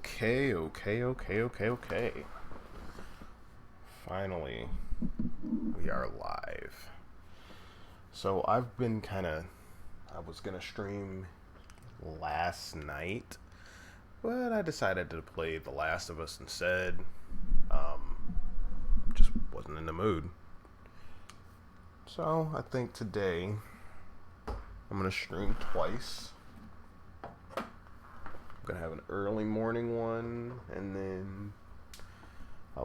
Okay. Finally, we are live. So I've been I was gonna stream last night, but I decided to play The Last of Us instead. Just wasn't in the mood. So I think today I'm gonna stream twice. Gonna have an early morning one and then a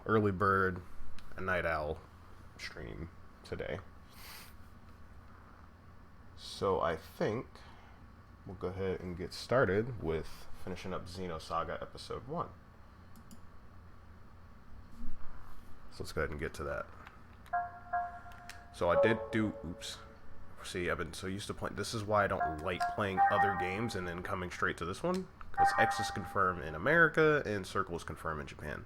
early bird, a night owl stream today. So I think we'll go ahead and get started with finishing up Xenosaga episode 1. So let's go ahead and get to that. So I did do See, I've been so used to playing. This is why I don't like playing other games and then coming straight to this one, because X is confirmed in America and Circle is confirmed in Japan.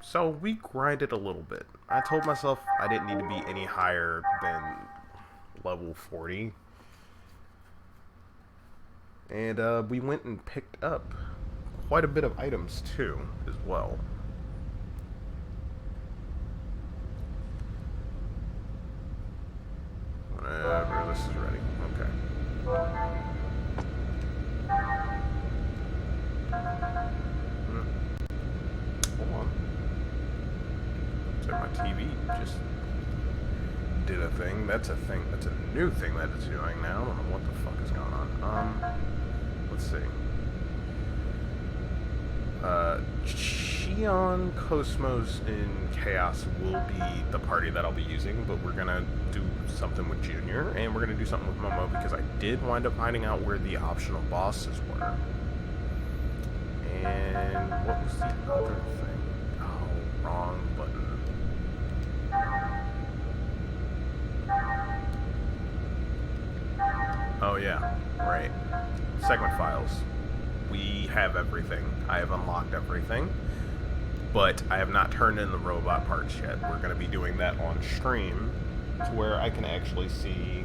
So we grinded a little bit. I told myself I didn't need to be any higher than level 40, and we went and picked up quite a bit of items too, as well. Whenever this is ready. Okay. Hold on. So my TV just did a thing. That's a thing. That's a new thing that it's doing now. I don't know what the fuck is going on. Let's see. Shion, Cosmos, and Chaos will be the party that I'll be using, but we're gonna do something with Junior, and we're gonna do something with Momo, because I did wind up finding out where the optional bosses were. And what was the other thing? Oh, wrong button. Oh yeah, right. Segment files. We have everything. I have unlocked everything, but I have not turned in the robot parts yet. We're going to be doing that on stream, to where I can actually see,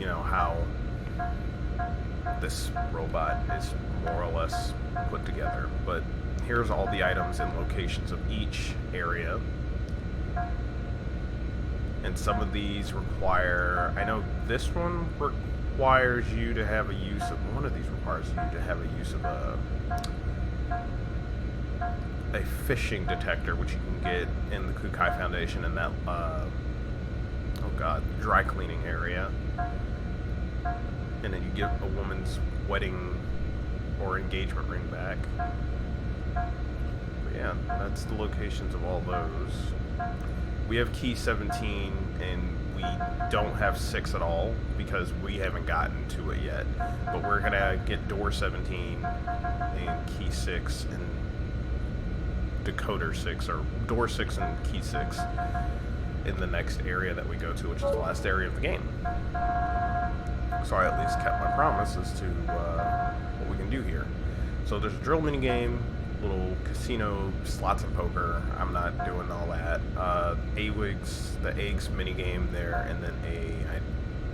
how this robot is more or less put together. But here's all the items and locations of each area. And some of these require, I know this one requires you to have a use of, one of these requires you to have a use of a fishing detector, which you can get in the Kukai Foundation in that, dry cleaning area. And then you give a woman's wedding or engagement ring back. But yeah, that's the locations of all those. We have key 17, and we don't have 6 at all, because we haven't gotten to it yet. But we're gonna get door 17 and key 6 and decoder 6, or door 6 and key 6 in the next area that we go to, which is the last area of the game. So I at least kept my promise as to what we can do here. So there's a drill minigame, little casino, slots and poker. I'm not doing all that. AWIGS, the eggs minigame there, and then I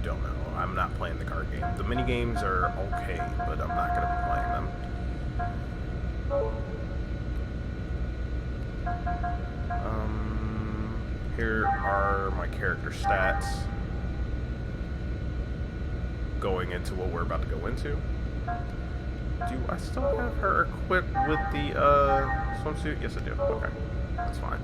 don't know. I'm not playing the card game. The minigames are okay, but I'm not going to be playing them. Here are my character stats going into what we're about to go into. Do I still have her equipped with the swimsuit? Yes, I do. Okay, that's fine.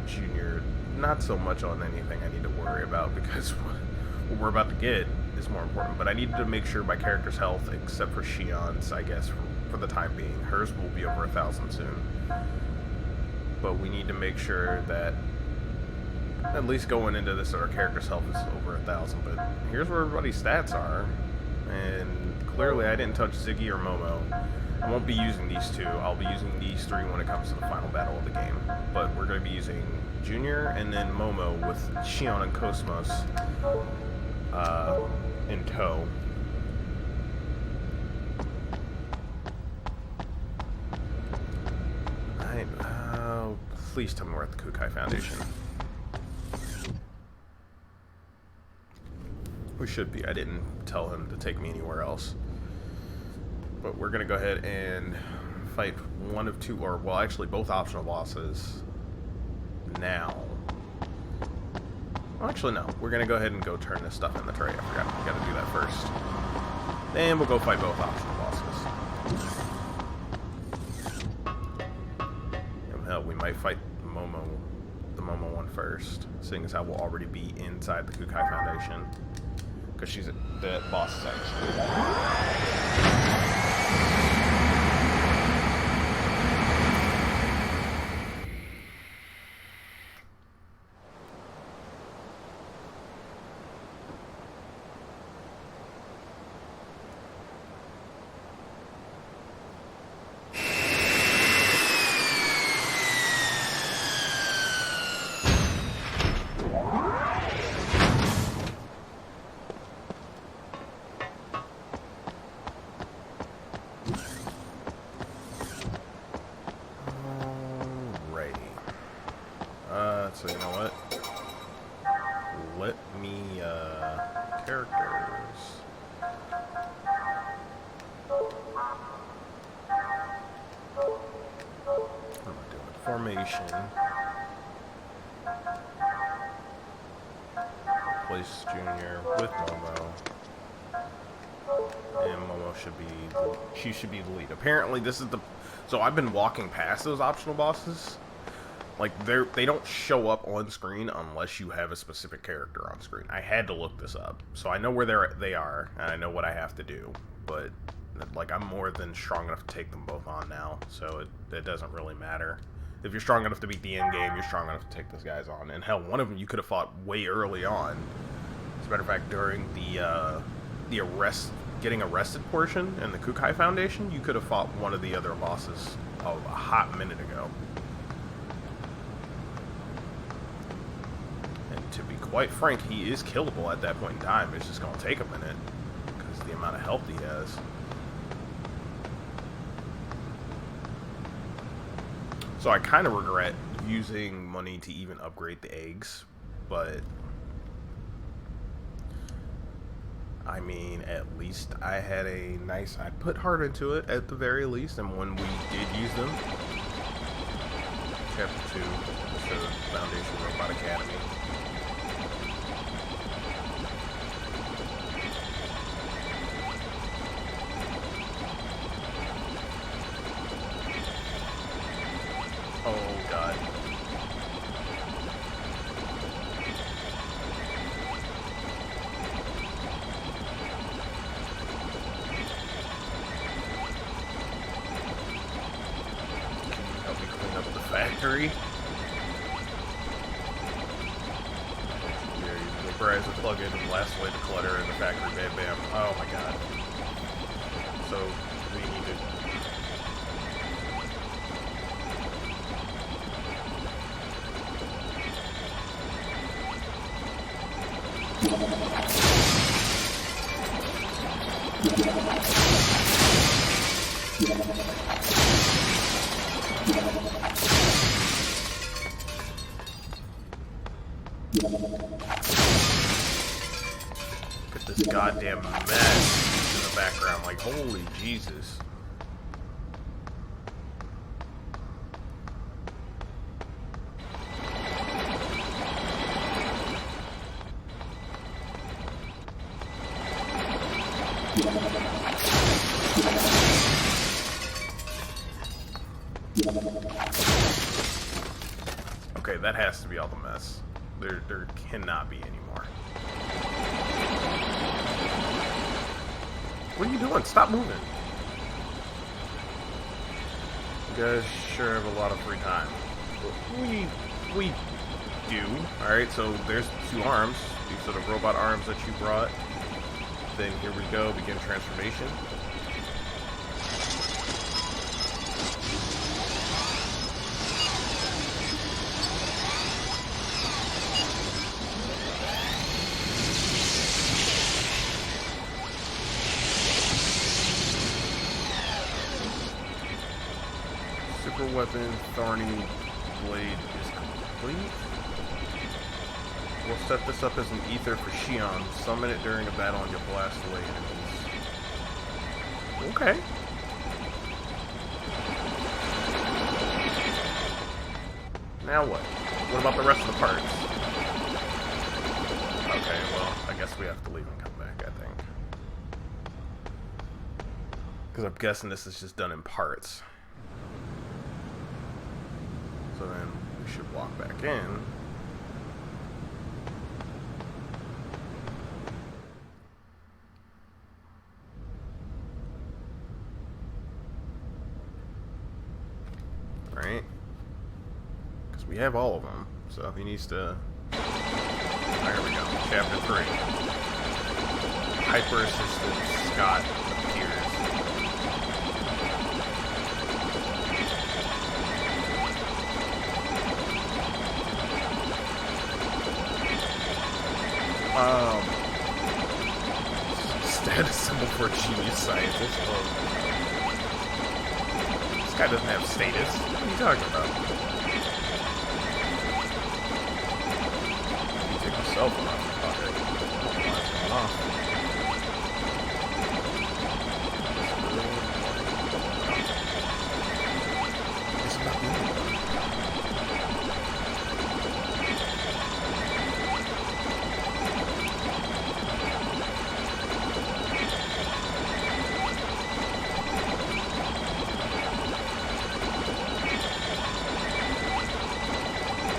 Junior, not so much on anything I need to worry about, because what we're about to get is more important. But I need to make sure my character's health, except for Shion's, I guess, for the time being. Hers will be over 1,000 soon. But we need to make sure that, at least going into this, our character's health is over 1,000. But here's where everybody's stats are, and clearly I didn't touch Ziggy or Momo. I won't be using these two. I'll be using these 3 when it comes to the final battle of the game. But we're going to be using Junior and then Momo with Shion and Cosmos in tow. Please tell me we're at the Kukai Foundation. We should be. I didn't tell him to take me anywhere else. But we're going to go ahead and fight one of two, or, well, actually both optional bosses now. Well, actually, no. We're going to go ahead and go turn this stuff in the tray. I forgot. We got to do that first. Then we'll go fight both optional bosses. And hell, we might fight the Momo one first, seeing as how we'll already be inside the Kukai Foundation. Because she's the boss is actually. So you know what? Let me, characters. What am I doing? Formation. Replace Junior with Momo. And Momo should be, she should be the lead. Apparently this is the, so I've been walking past those optional bosses. Like, they don't show up on screen unless you have a specific character on screen. I had to look this up. So I know where they are, and I know what I have to do. But, like, I'm more than strong enough to take them both on now. So it doesn't really matter. If you're strong enough to beat the end game, you're strong enough to take those guys on. And hell, one of them you could have fought way early on. As a matter of fact, during the getting arrested portion in the Kukai Foundation, you could have fought one of the other bosses a hot minute ago. To be quite frank, he is killable at that point in time. It's just going to take a minute because of the amount of health he has. So I kind of regret using money to even upgrade the eggs, but I mean, at least I had a nice, I put heart into it at the very least, and when we did use them, Chapter 2, the Foundation Robot Academy. Oh, God. Can you help me clean up the factory? Yeah, you vaporize the plug-in and blast away the clutter in the factory. Bam, bam. Oh, my God. So, we need to... Look at this goddamn mess in the background, like, holy Jesus. Okay, that has to be all the mess. There cannot be any more. What are you doing? Stop moving. You guys sure have a lot of free time. We do. Alright, so there's 2 arms. These are the robot arms that you brought. Then here we go, begin transformation. Super weapon, thorny blade is complete. We'll set this up as an ether for Shion. Summon it during a battle and you'll blast away enemies. Okay. Now what? What about the rest of the parts? Okay, well, I guess we have to leave and come back, I think. Because I'm guessing this is just done in parts. So then we should walk back in. Right? Because we have all of them. So he needs to... There we go. Chapter 3. Hyper-assisted Scott appears. Status symbol for a genius scientist. This guy doesn't have status. What are you talking about? Let me take my cell phone off my pocket. I don't know why it's going off. It's not the only one.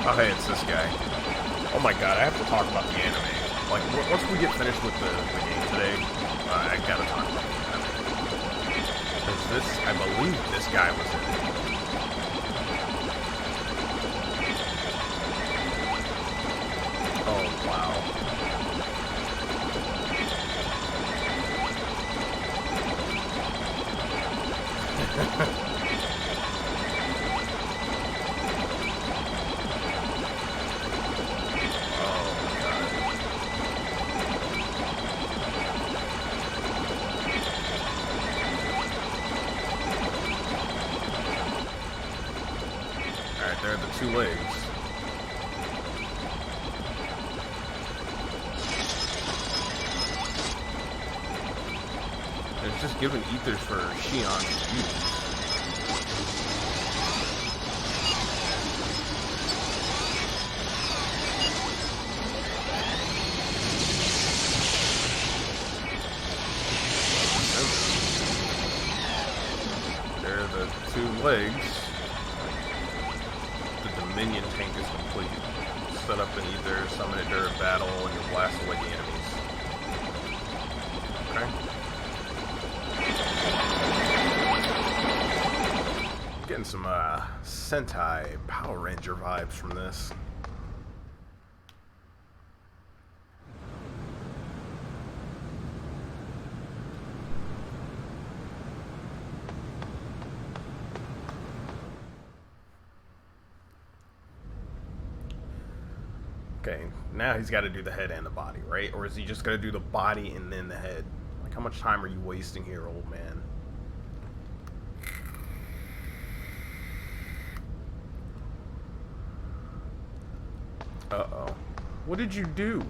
Oh, hey, it's this guy. Oh my god, I have to talk about the anime. Like, once we get finished with the game today, I gotta talk about the anime. Because this, I believe this guy was in it. Oh, wow. There are the two legs. It's just giving ethers for Shion to use. There are the two legs. Minion tank is complete. Set up an ether, summon it during battle, and you'll blast away the enemies. Okay. Getting some Sentai Power Ranger vibes from this. Okay, now he's got to do the head and the body, right? Or is he just going to do the body and then the head? Like, how much time are you wasting here, old man? Uh-oh. What did you do?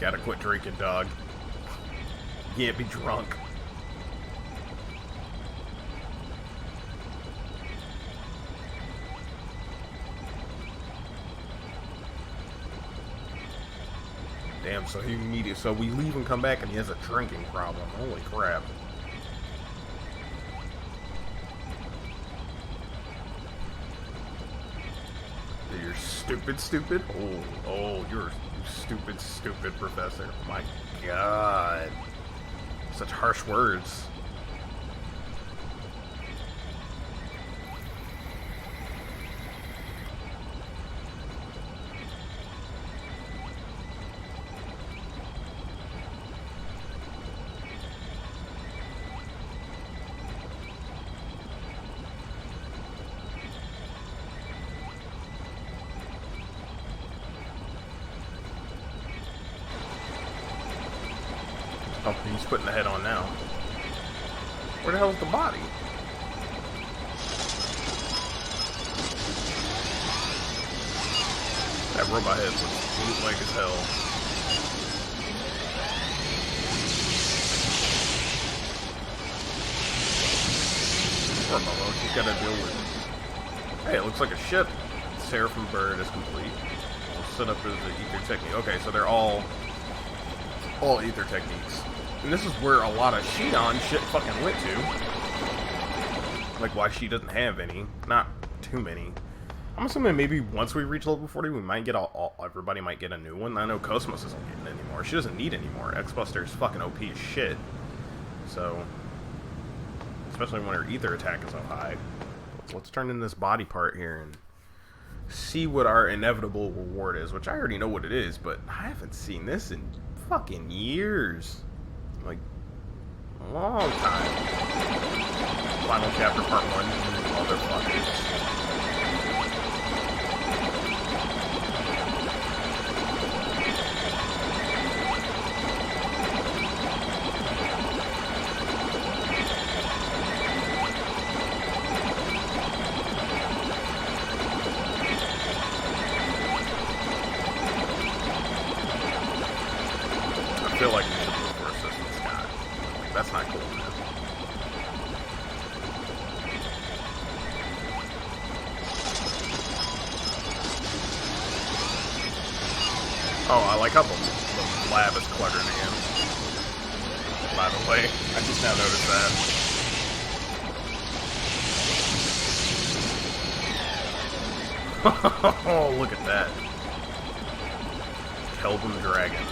Gotta quit drinking, dog. You can't be drunk. Damn, so he needed. So we leave and come back and he has a drinking problem. Holy crap. You're stupid. Oh, you're stupid professor. My god. Such harsh words. Oh, he's putting the head on now. Where the hell's the body? That robot head looks bootleg as hell. Poor Momo, she's got to deal with it. Hey, it looks like a ship. Seraphim bird is complete. We'll set up as the ether technique. Okay, so they're all ether techniques. And this is where a lot of Shion shit fucking went to. Like why she doesn't have any. Not too many. I'm assuming maybe once we reach level 40, we might get everybody might get a new one. I know Cosmos isn't getting any more. She doesn't need any more. X-Buster's fucking OP as shit. So, especially when her ether attack is so high. Let's turn in this body part here and see what our inevitable reward is, which I already know what it is, but I haven't seen this in fucking years. Like, a long time. Final chapter, part 1, motherfuckers. I feel like we should look for Assistant Scott. Like, that's not cool, man. Oh, I like how the lab is cluttered again. By the way, I just now noticed that. Oh, look at that. Kelvin Dragon.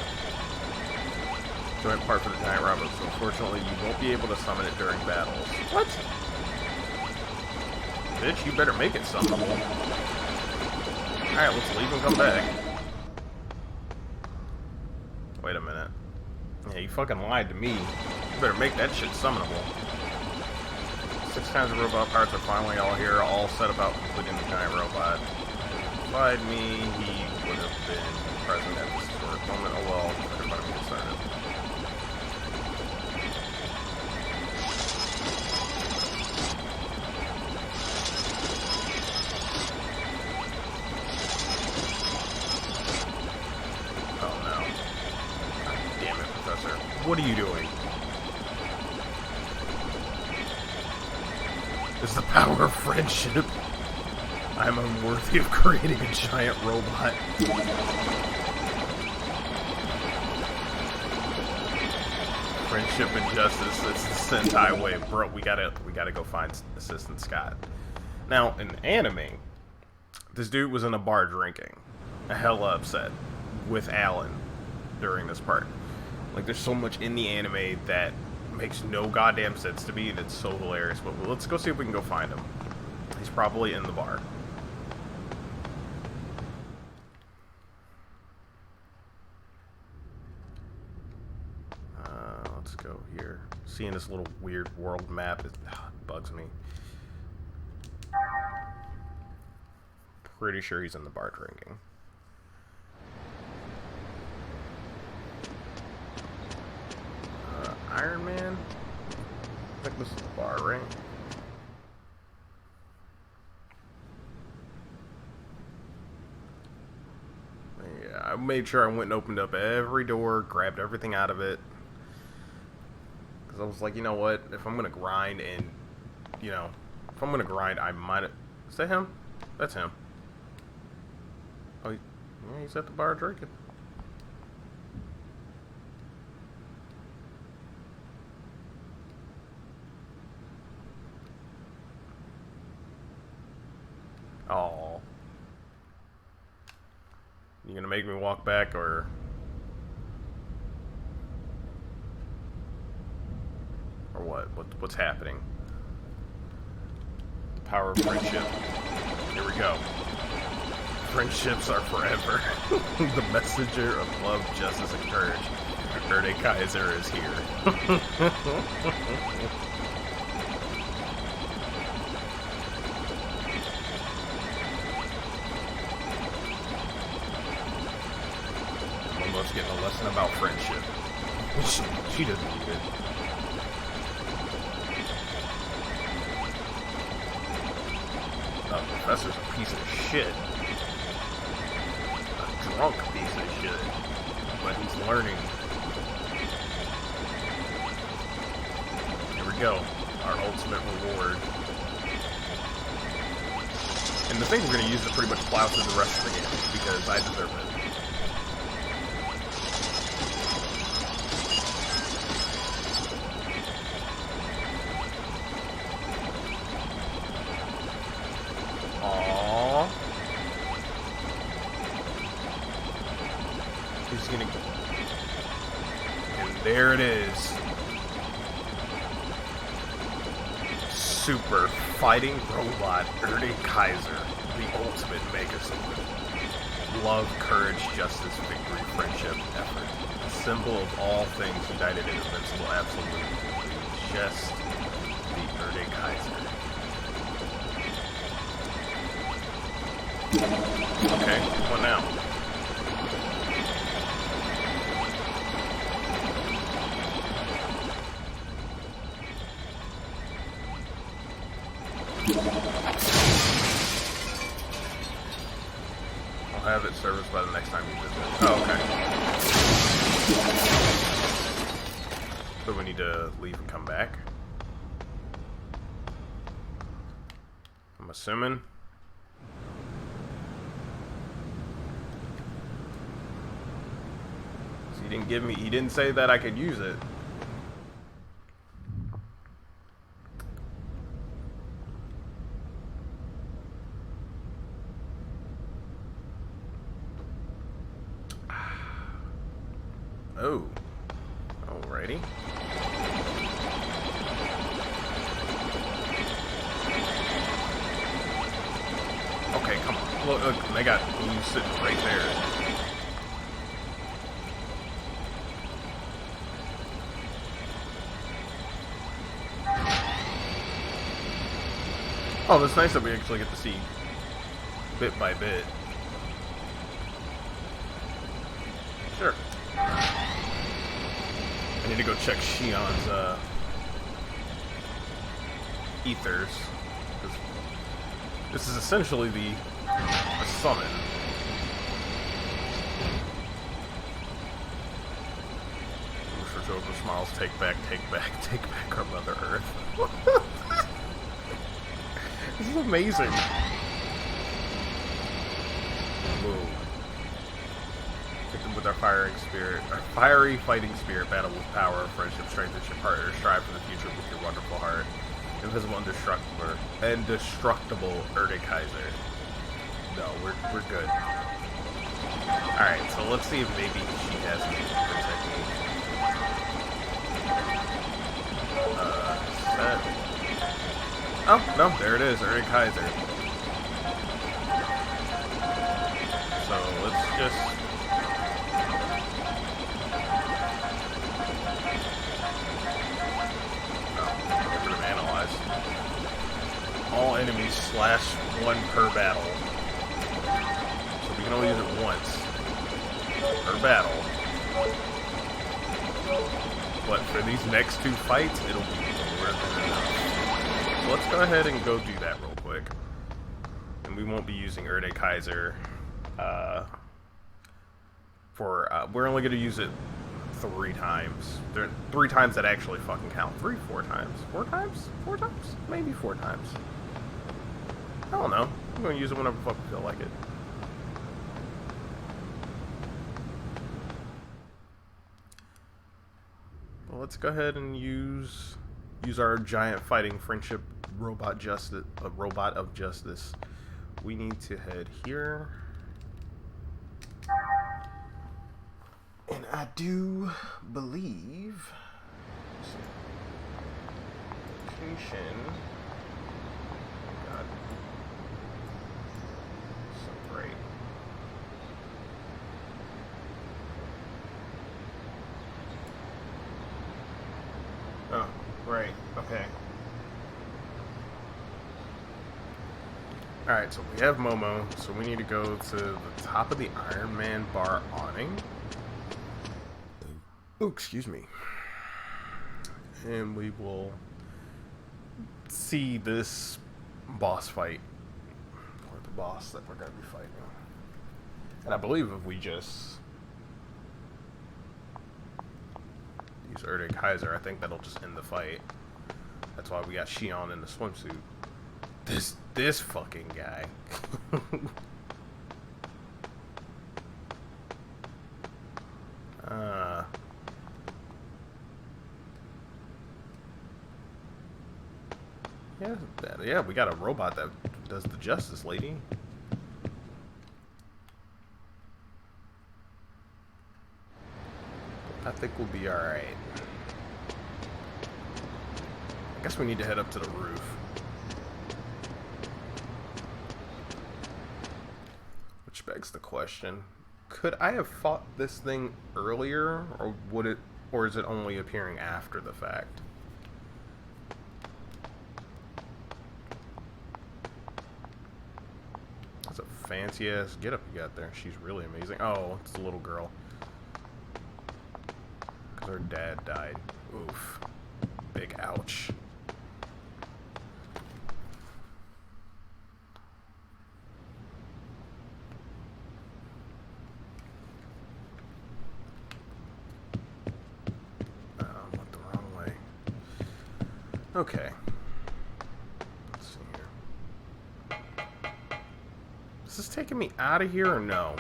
Joint part for the giant robot, so unfortunately you won't be able to summon it during battles. What? Bitch, you better make it summonable. Alright, let's leave and come back. Wait a minute. Yeah, you fucking lied to me. You better make that shit summonable. 6 kinds of robot parts are finally all here, all set about completing the giant robot. If he lied me, he would have been present at this historic moment. Oh well, everybody get started. What are you doing? It's the power of friendship. I'm unworthy of creating a giant robot. Friendship and justice. It's the Sentai way, bro. We gotta go find Assistant Scott. Now, in anime, this dude was in a bar drinking, hella upset with Alan during this part. Like, there's so much in the anime that makes no goddamn sense to me. That's so hilarious. But let's go see if we can go find him. He's probably in the bar. Let's go here. Seeing this little weird world map, it bugs me. Pretty sure he's in the bar drinking. Iron Man? I think this is the bar, right? Yeah, I made sure I went and opened up every door, grabbed everything out of it. Because I was like, you know what? If I'm going to grind and, you know, if I'm going to grind, I might... Is that him? That's him. Oh, yeah, he's at the bar drinking. Oh. You gonna make me walk back, or... Or what? What's happening? The power of friendship. Here we go. Friendships are forever. The messenger of love, justice, and courage. Erde Kaiser is here. Getting a lesson about friendship. She doesn't need it. The professor's a piece of shit. A drunk piece of shit. But he's learning. Here we go. Our ultimate reward. And the thing we're going to use to pretty much plow through the rest of the game, because I deserve it. Aww. He's going to... And there it is. Super fighting robot Ernie Kaiser, the ultimate Megazord. Love, courage, justice, victory, friendship, effort. The symbol of all things united in invincible absolute. Just the Ernie Kaiser. Okay, what now? I'll have it serviced by the next time you visit. Oh, okay. So we need to leave and come back. I'm assuming. So he didn't say that I could use it. Oh, alrighty. Okay, come on. Look, they got blue sitting right there. Oh, that's nice that we actually get to see bit by bit. Sure. I need to go check Shion's ethers. This is essentially the summon. For Joker smiles, take back our Mother Earth. This is amazing. Whoa. Hit them with our fiery fighting spirit, battle with power, friendship, strengthen your partner, strive for the future with your wonderful heart. Invisible, indestructible Ernie Kaiser. No, we're good. Alright, so let's see if maybe she has a technique. Set. Oh, no, there it is, Ernie Kaiser. So let's just... All enemies /1 per battle. So we can only use it once per battle. But for these next two fights, it'll be more than enough. So let's go ahead and go do that real quick. And we won't be using Ernie Kaiser we're only going to use it 3 times. There are 3 times that actually fucking count. 4 times. 4 times? 4 times? Maybe 4 times. I don't know. I'm going to use it whenever I fucking feel like it. Well, let's go ahead and use our giant fighting friendship robot of justice. We need to head here. And I do believe location. God. So great. Oh, right. Okay. Alright, so we have Momo, so we need to go to the top of the Iron Man bar awning. Oh, excuse me. And we will see this boss fight, or the boss that we're going to be fighting. And I believe if we just use I-Der Kaiser, I think that'll just end the fight. That's why we got Shion in the swimsuit. This fucking guy. Yeah, we got a robot that does the justice, lady. I think we'll be alright. I guess we need to head up to the roof. Which begs the question, could I have fought this thing earlier, or is it only appearing after the fact? That's a fancy ass getup you got there. She's really amazing. Oh, it's the little girl. Because her dad died. Oof. Big ouch. Went the wrong way. Okay. Let's see here. Is this taking me out of here or no?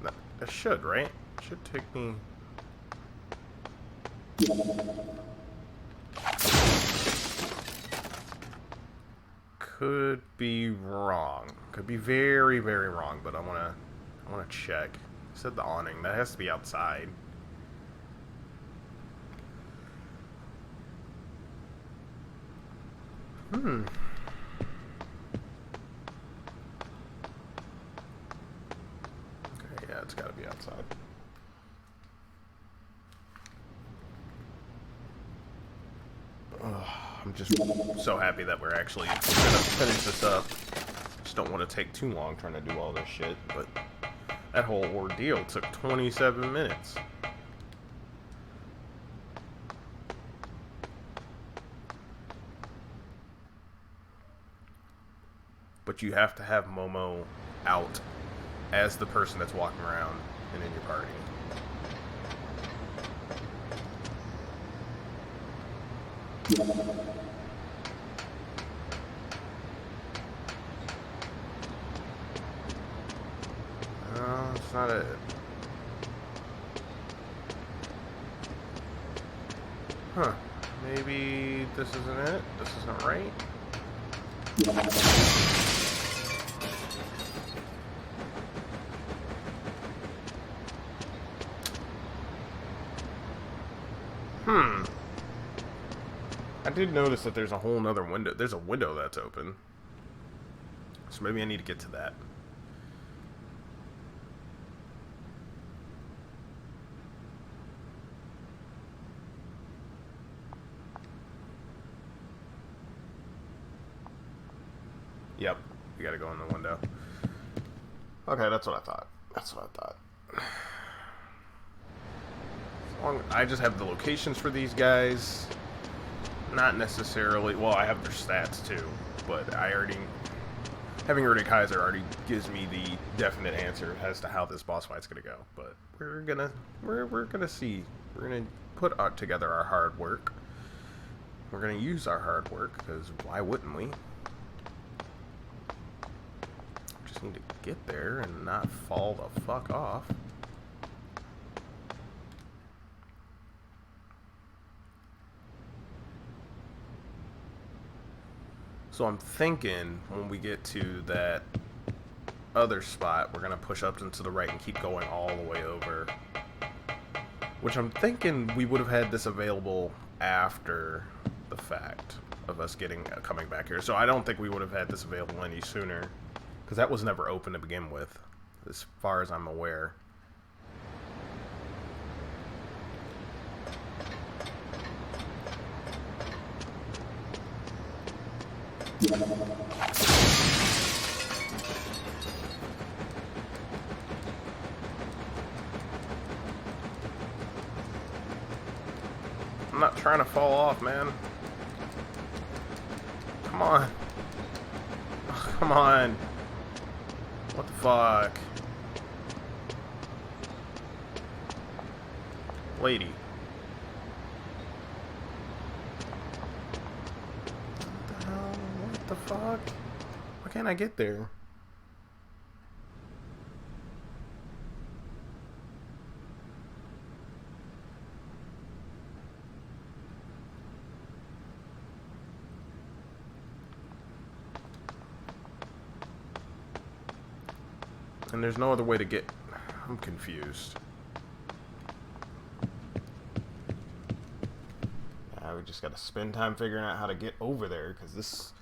That should, right? It should take me... Could be wrong. Could be very, very wrong, but I wanna check. It said the awning. That has to be outside. Okay, yeah, it's gotta be outside. I'm just so happy that we're actually gonna finish this up. Just don't want to take too long trying to do all this shit, but that whole ordeal took 27 minutes. But you have to have Momo out as the person that's walking around and in your party. No, it's not it. Huh. Maybe this isn't it? This isn't right? I did notice that there's a whole nother window. There's a window that's open. So maybe I need to get to that. Yep, you gotta go in the window. Okay, that's what I thought. That's what I thought. I just have the locations for these guys. Not necessarily... Well, I have their stats too, but I already... Having I-Der Kaiser already gives me the definite answer as to how this boss fight's gonna go. But we're gonna see. We're gonna put together our hard work. We're gonna use our hard work, because why wouldn't we? Just need to get there and not fall the fuck off. So I'm thinking when we get to that other spot, we're going to push up and to the right and keep going all the way over. Which I'm thinking we would have had this available after the fact of us coming back here. So I don't think we would have had this available any sooner, because that was never open to begin with, as far as I'm aware. Stop trying to fall off, man. Come on. Oh, come on. What the fuck? Lady. What the hell? What the fuck? Why can't I get there? And there's no other way to get... I'm confused. We just gotta spend time figuring out how to get over there, because this...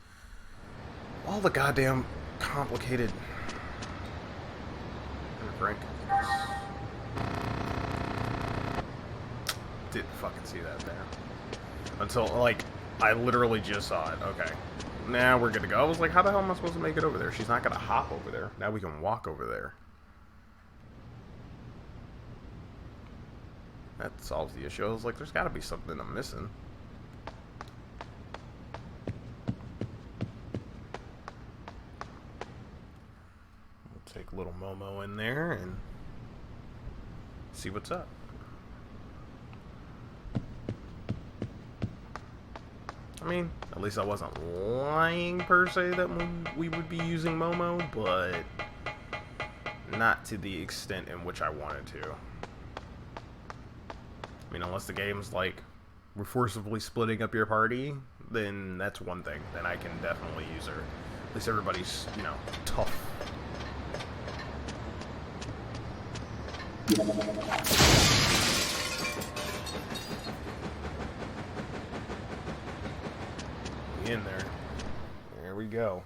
all the goddamn complicated... Frank. Didn't fucking see that there. Until, like, I literally just saw it. Okay. Now we're good to go. I was like, how the hell am I supposed to make it over there? She's not gonna hop over there. Now we can walk over there. That solves the issue. I was like, there's gotta be something I'm missing. We'll take little Momo in there and see what's up. I mean, at least I wasn't lying per se that we would be using Momo, but not to the extent in which I wanted to. I mean, unless the game's like, we're forcibly splitting up your party, then that's one thing. Then I can definitely use her. At least everybody's, you know, tough. In there. There we go.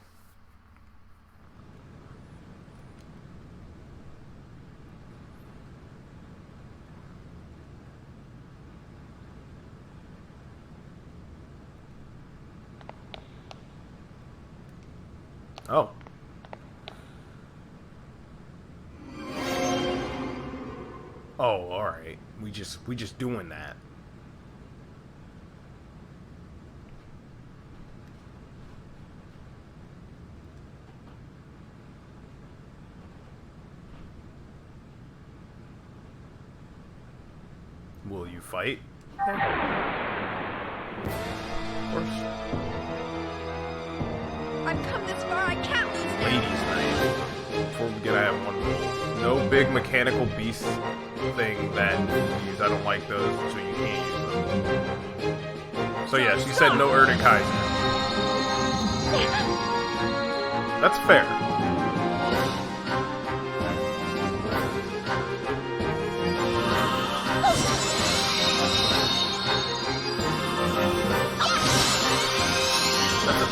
Oh. Oh, all right. We just doing that. Will you fight? Yeah. Of course. I've come this far, I can't lose now. Ladies' night. Before we get out of one rule. No big mechanical beast thing that you use. I don't like those, so you can't use them. So yeah, she said no Erdekaiser. That's fair.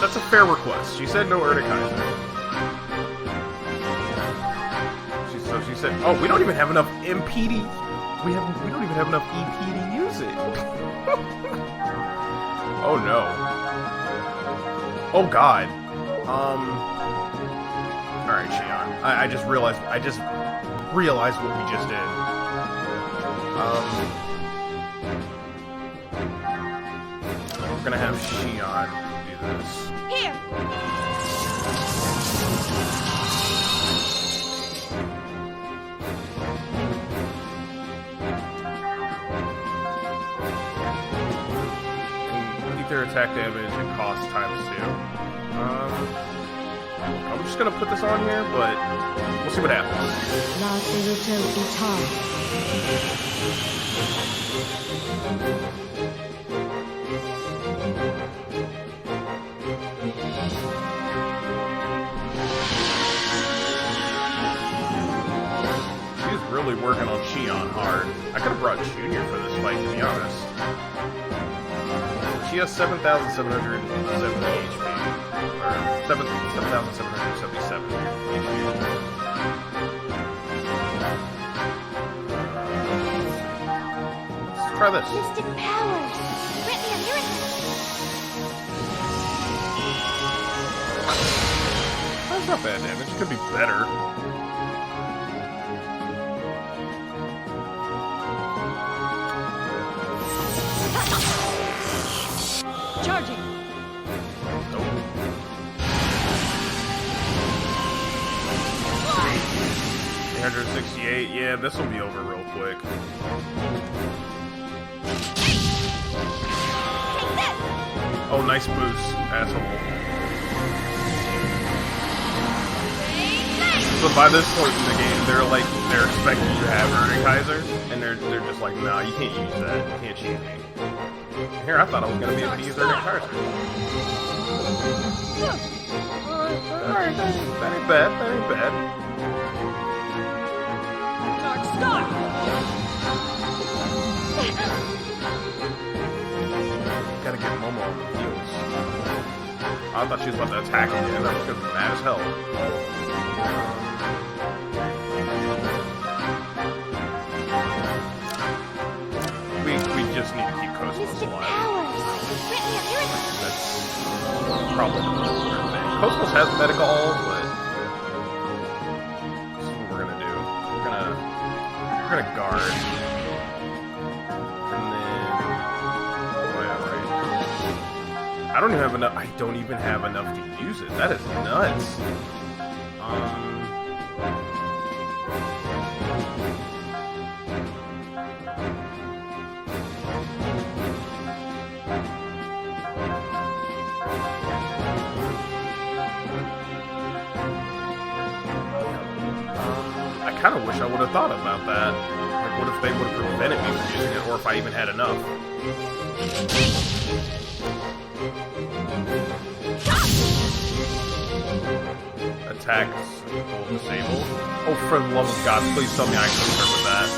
That's a fair request. She said no Erdekaiser. So she said, "Oh, we don't even have enough MPD. We don't even have enough EP to use it." Oh no. Oh god. All right, Shion. I just realized what we just did. We're gonna have Shion do this. Here. Their attack damage and cost times 2. I'm just gonna put this on here, but we'll see what happens. She's really working on Shion hard. I could have brought Junior for this fight, to be honest. She has 7,770 HP. Or 7,777 HP. Let's try this. Mystic powers. Grant me a miracle. That's not bad damage. It could be better. Charging. Nope. 368. Yeah, this will be over real quick. Oh, nice boost, asshole. So by this point in the game, they're expecting you to have Erdekaiser, and they're just like, nah, you can't use that. You can't cheat me. Here, I thought I was gonna be able to use Erdekaiser. Alright, that ain't bad. That ain't bad. Dark Star. Gotta get Momo on the heels. I thought she was about to attack again. I was gonna be mad as hell. We just need to keep Cosmos Mystic alive. powers. Grant me a miracle. That's probably the most important thing. Cosmos has medical, but this is what we're gonna do. We're gonna guard. And then oh yeah, right. I don't even have enough. I don't even have enough to use it. That is nuts. I kind of wish I would have thought about that. Like, what if they would have prevented me from using it, or if I even had enough? Attacks will disable. Oh, for the love of God, please tell me I can her with that.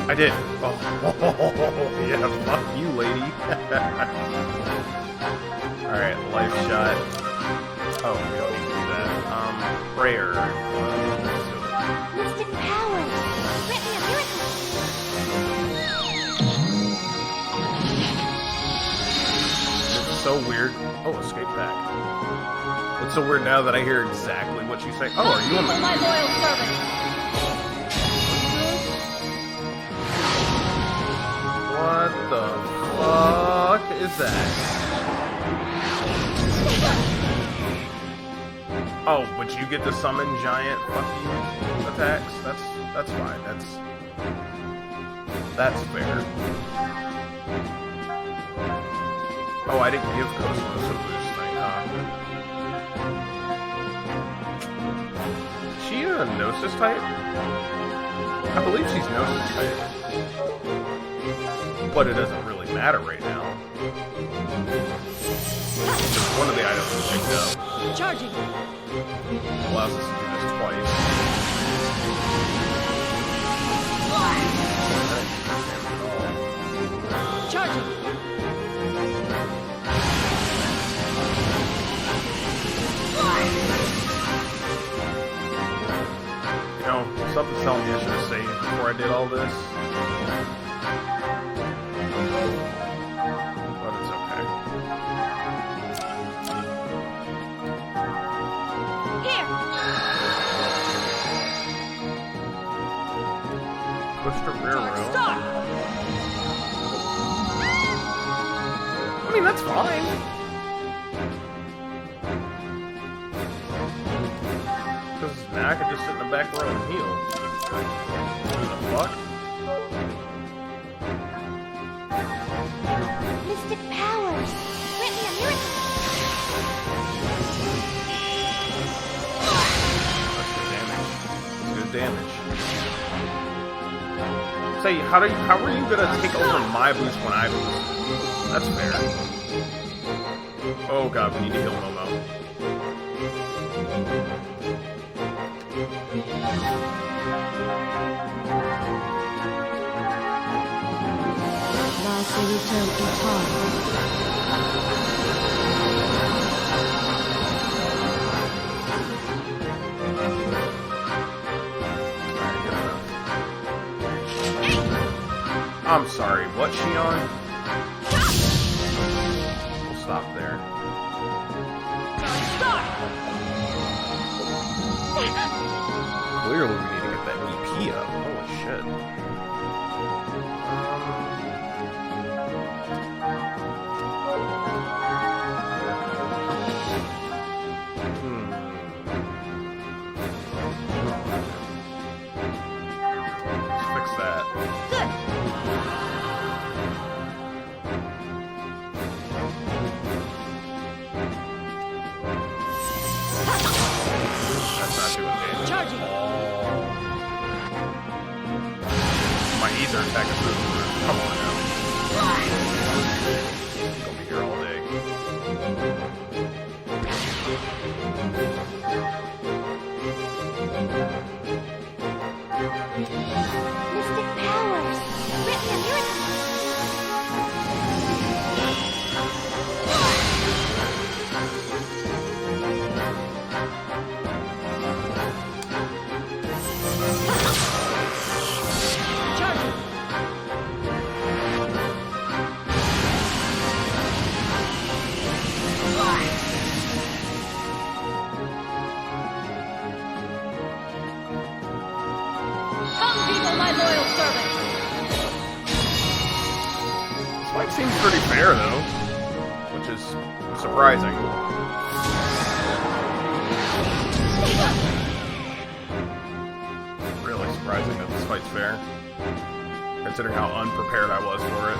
I did. Oh, yeah, fuck you, lady. Alright, life shot. Oh, we don't need to do that. Prayer. Mystic powers. Grant me a miracle. It's so weird. Oh, escape back. It's so weird now that I hear exactly what you say. Oh, are you on the... My loyal servant. What the fuck is that? Oh, but you get to summon giant fucking attacks? That's fine. That's fair. Oh, I didn't give Cosmos a boost thing, huh? Is she a Gnosis type? I believe she's Gnosis type. But it doesn't really matter right now. Just one of the items we picked up. Charging. Allows us to do this twice. Charging. You know, something's telling me I should have saved before I did all this. But it's okay. Here. Push the rear Dark row. Star. I mean, that's fine. Because now I can just sit in the back row and heal. What the fuck? Mystic powers. Grant me a miracle. That's good damage. Say, how are you gonna take over my boost when I boost? That's fair. Oh god, we need to heal Momo. Last they return to time. I'm sorry, what, Shion? We'll stop there. Clearly we need to get that EP up. Holy shit. not doing damage. Charging. My ether attack is through the roof. Come on now. Gonna be here all day. Mystic powers. Grant me a miracle. Charging. Come, people, my loyal servants. This fight seems pretty fair, though, which is surprising. Really surprising that this fight's fair, considering how unprepared I was for it.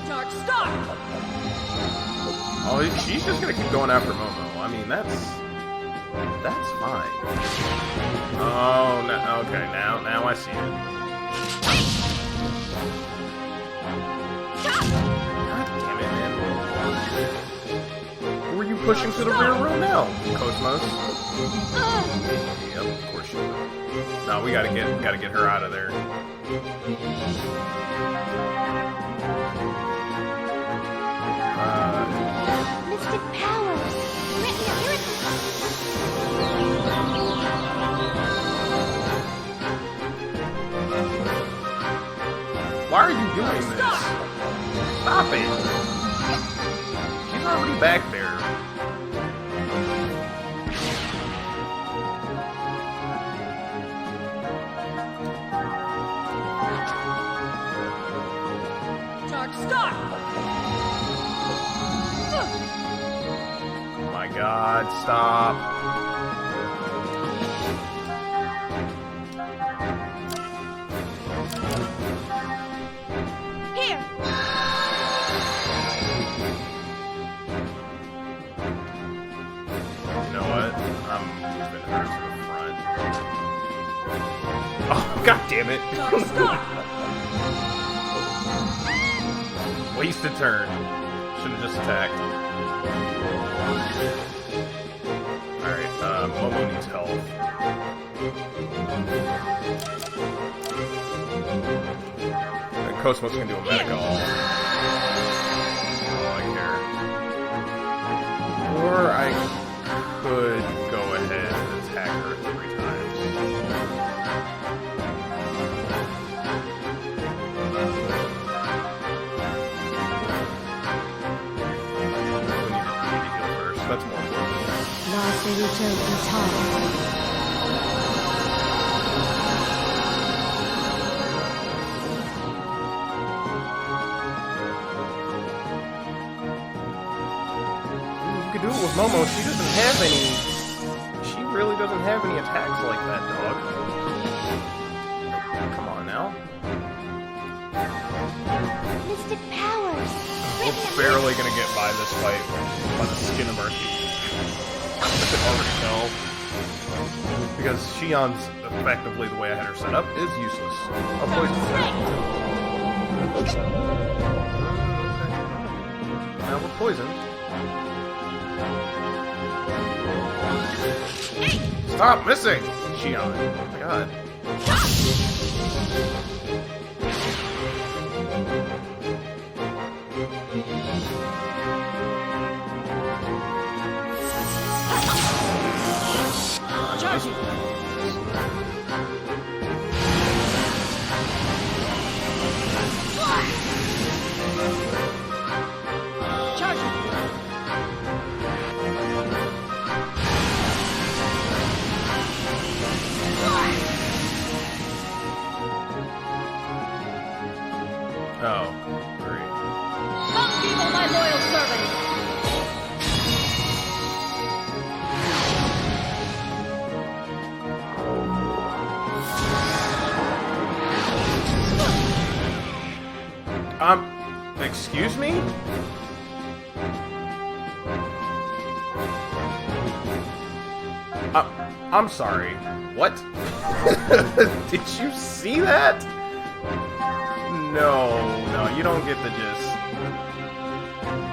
Dark Star. Oh, she's just gonna keep going after Momo. I mean, that's fine. Oh, no, okay, now I see it. God damn it, man. Who are you pushing to the rear row now, Cosmos? Yep, of course you will. No, we gotta get her out of there. Mystic powers. Grant me a miracle. Why are you doing this? Stop it! She's already back there. Dark Star. Oh my god, stop. Here. You know what? I'm moving her to the front. Oh, god damn it. Dark Star. Wasted turn. Should have just attacked. Alright, Momo needs help. And Cosmos can do a medical. Oh, I care. Or I could go ahead and attack her 3 times. That's more important. Naruto Utada. You could do it with Momo. She doesn't have any. She really doesn't have any attacks like that, dog. Come on now. Mystic powers. We're barely gonna get by this fight by the skin of our teeth. I can already tell. Because Shion's, effectively the way I had her set up, is useless. A poison attack. Now we're poisoned. Stop missing! Shion. Oh my god. Charging. Charging. Oh, great. Come, people, my loyal servants. Excuse me? I'm sorry. What? Did you see that? No, you don't get to just...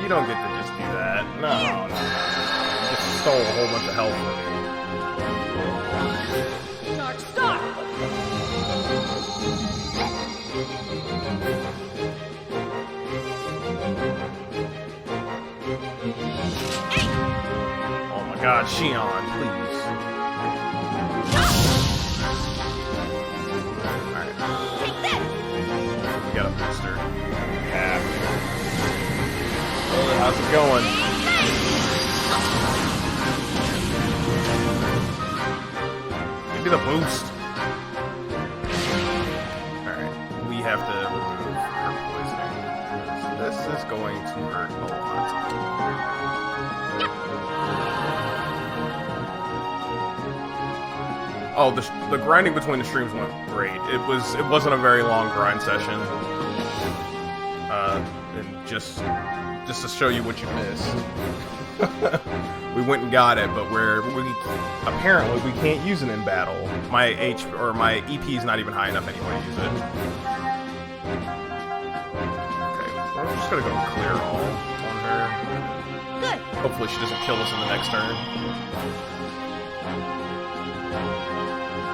You don't get to just do that. No. You just stole a whole bunch of health from me. Dark Star! Oh my god, Shion, please. Alright. Take this! We got a booster. Yeah. Oh, how's it going? Give me the boost. Alright. We have to remove her poisoning. This is going to hurt a lot. Oh, the grinding between the streams went great. It wasn't a very long grind session. And just to show you what you missed, we went and got it, but apparently we can't use it in battle. My my EP is not even high enough anyway to use it. Okay, well, we're just gonna go clear all on her. Good. Hopefully she doesn't kill us in the next turn.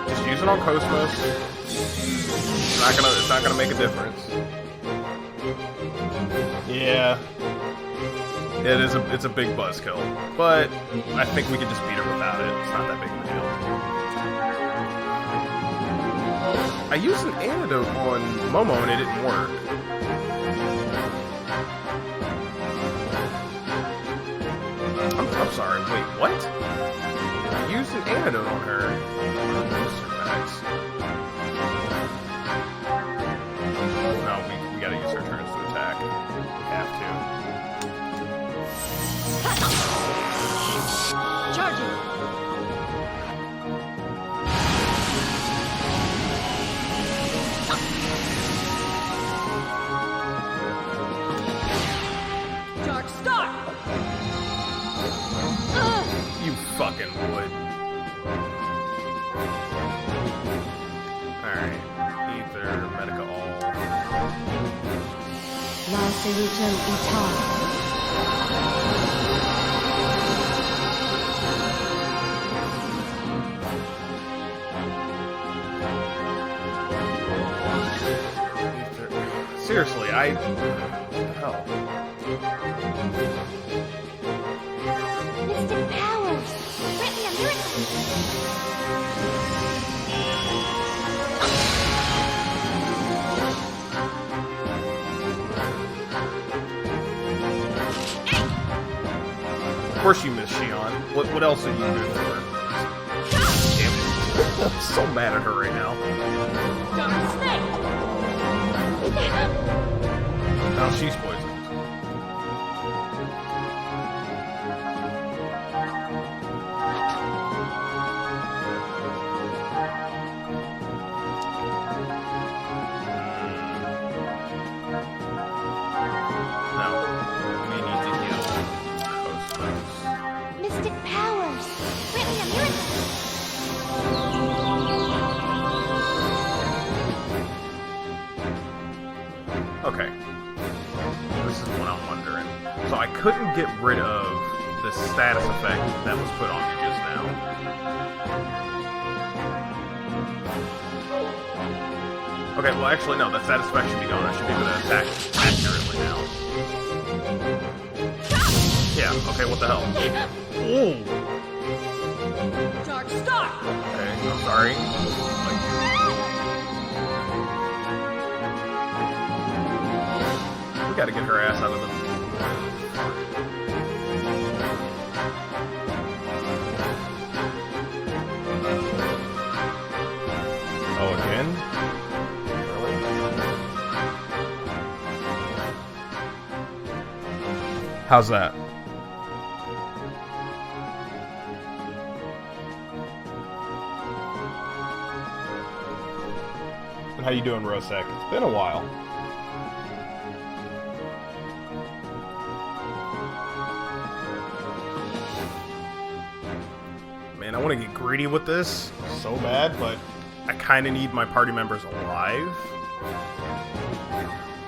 Just use it on Cosmos. It's not gonna make a difference. Yeah. It's a big buzzkill. But I think we can just beat her without it. It's not that big of a deal. I used an antidote on Momo and it didn't work. I'm sorry, wait, what? I used an antidote on her. No, we gotta use her turns to attack. We have to. Charging! Dark Star! You fucking would. Alright. Ether, Medica all. La Seruto I-Der. Seriously, what the hell? Mystic powers! Grant me a miracle! Of course you miss Shion. What else are you doing for her? Damn it. I'm so mad at her right now. Dark Snake! Now she's poisoned. No. We need to heal Cosmos. Mystic powers! Grant me a miracle! Okay. This is what I'm wondering. So I couldn't get rid of the status effect that was put on me just now. Okay, well actually no, that status effect should be gone. I should be able to attack accurately now. Yeah, okay, what the hell? Ooh! Dark Star! Okay, I'm sorry. We gotta get her ass out of the... Oh, again? Really? How's that? And how you doing, Rosek? It's been a while. and I want to get greedy with this so bad, but I kind of need my party members alive.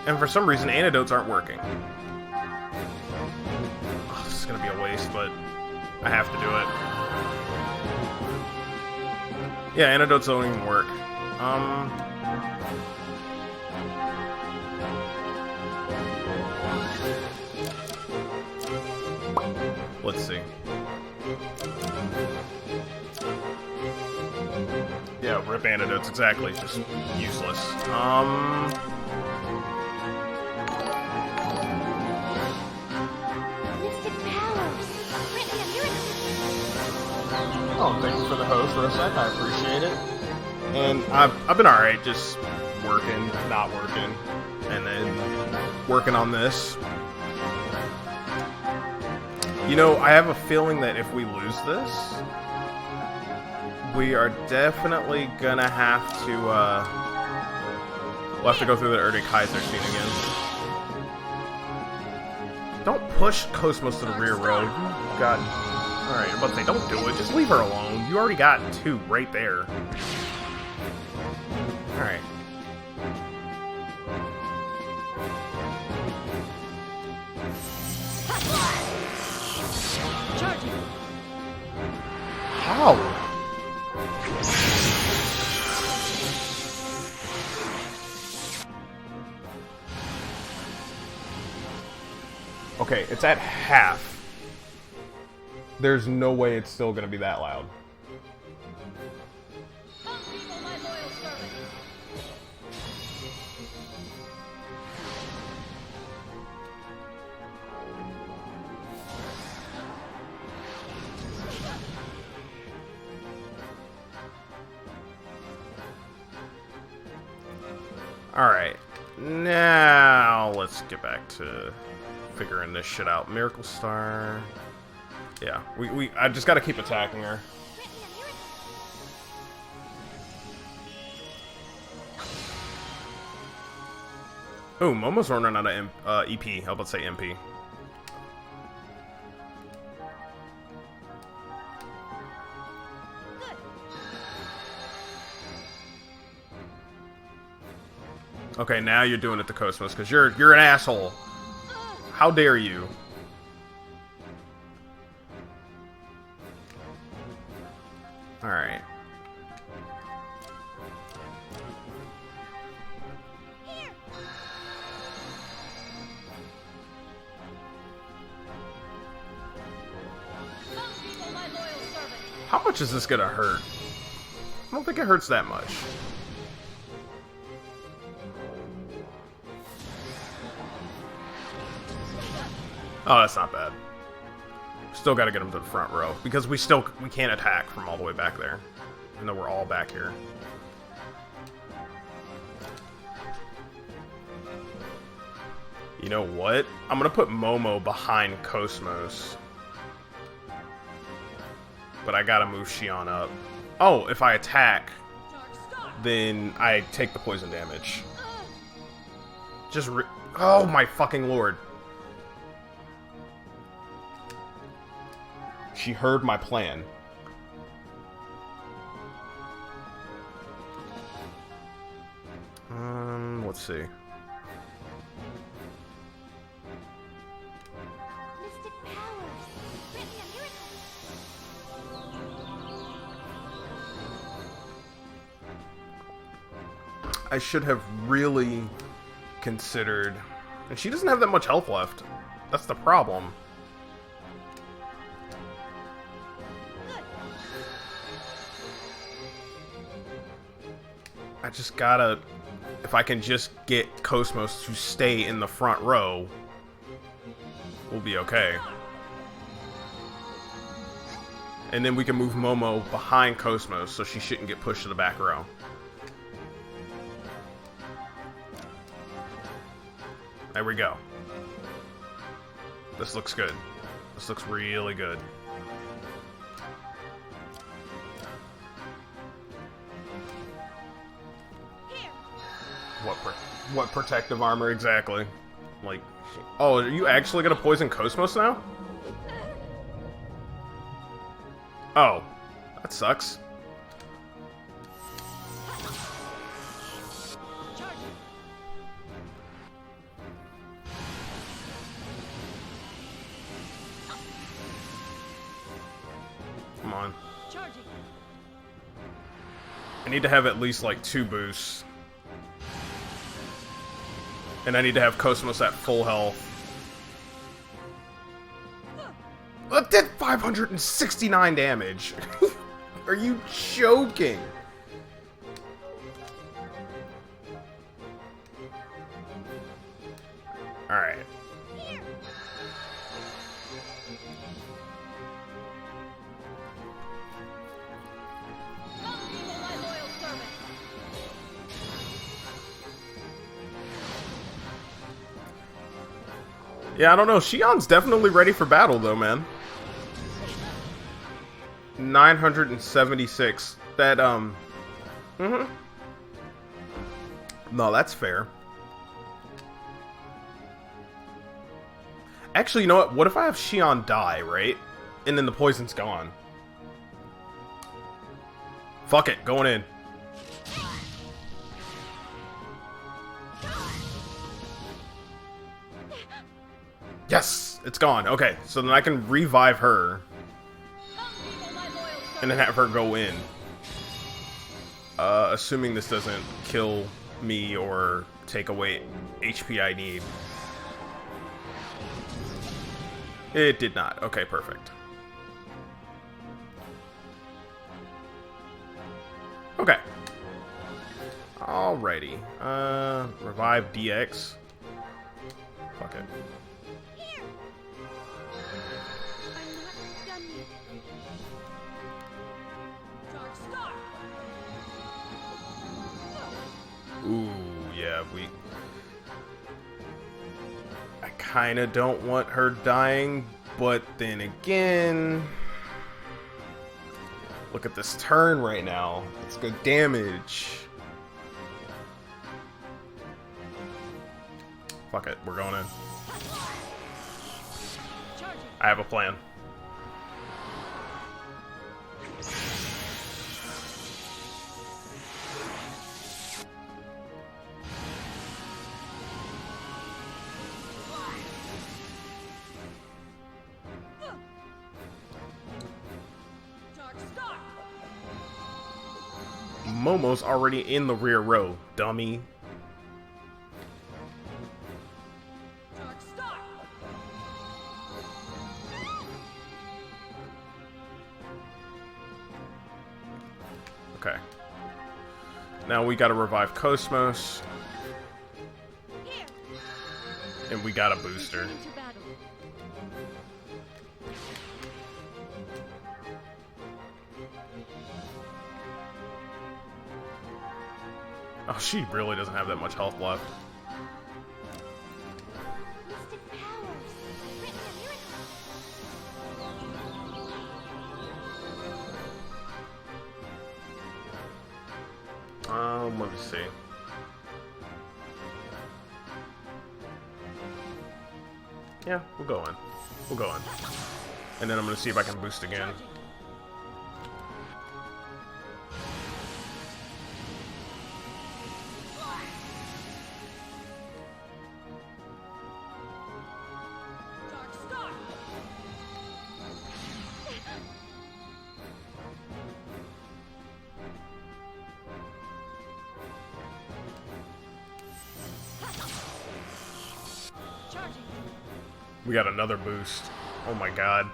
And for some reason, antidotes aren't working. Oh, this is going to be a waste, but I have to do it. Yeah, antidotes don't even work. Let's see. Yeah, rip antidotes, exactly. Just useless. Mystic powers. Grant me a miracle. Oh, thank you for the host, Rosek. I appreciate it. And I've been alright, just working, not working, and then working on this. You know, I have a feeling that if we lose this, we are definitely gonna have to, we'll have to go through the Erdig Kaiser scene again. Don't push Cosmos to the rear row. You got... Alright, I'm about to say, don't do it. Just leave her alone. You already got 2 right there. Alright. Charging. How? Okay, it's at half. There's no way it's still gonna be that loud. Alright, now let's get back to figuring this shit out. Miracle Star. Yeah, I just gotta keep attacking her. Oh, Momo's running out of EP. How about to say MP? Okay, now you're doing it to Cosmos, because you're an asshole. How dare you? Alright. How much is this gonna hurt? I don't think it hurts that much. Oh, that's not bad. Still gotta get him to the front row, because we can't attack from all the way back there. Even though we're all back here. You know what? I'm gonna put Momo behind Cosmos. But I gotta move Shion up. Oh, if I attack, then I take the poison damage. Oh my fucking lord. She heard my plan. Let's see. Mystic powers. Grant me a miracle. I should have really considered... And she doesn't have that much health left. That's the problem. I just gotta... If I can just get Cosmos to stay in the front row, we'll be okay. And then we can move Momo behind Cosmos, so she shouldn't get pushed to the back row. There we go. This looks good. This looks really good. What protective armor exactly? Like, oh, are you actually gonna poison Cosmos now? Oh, That sucks. Charging. Come on. Charging. I need to have at least like 2 boosts. And I need to have Cosmos at full health. That did 569 damage. Are you joking? Alright. My loyal servant. Yeah, I don't know. Shion's definitely ready for battle, though, man. 976. That, No, that's fair. Actually, you know what? What if I have Shion die, right? And then the poison's gone. Fuck it. Going in. Yes! It's gone. Okay, so then I can revive her. And then have her go in. Assuming this doesn't kill me or take away HP I need. It did not. Okay, perfect. Okay. Alrighty. Revive DX. Fuck it. Here. I'm not done yet. Dark Star. Ooh, yeah, I kinda don't want her dying, but then again... Look at this turn right now. It's good damage. Fuck it, we're going in. Charging. I have a plan. Dark Star. Momo's already in the rear row, dummy. Dark Star. Okay. Now we gotta revive Cosmos, Here. and we got a booster. Returning to battle. Oh, she really doesn't have that much health left. Mystic powers. Written a miracle. Let me see. Yeah, we'll go in. We'll go in. And then I'm gonna see if I can boost again. Charging. Dark Star. Charging. We got another boost. Oh my god.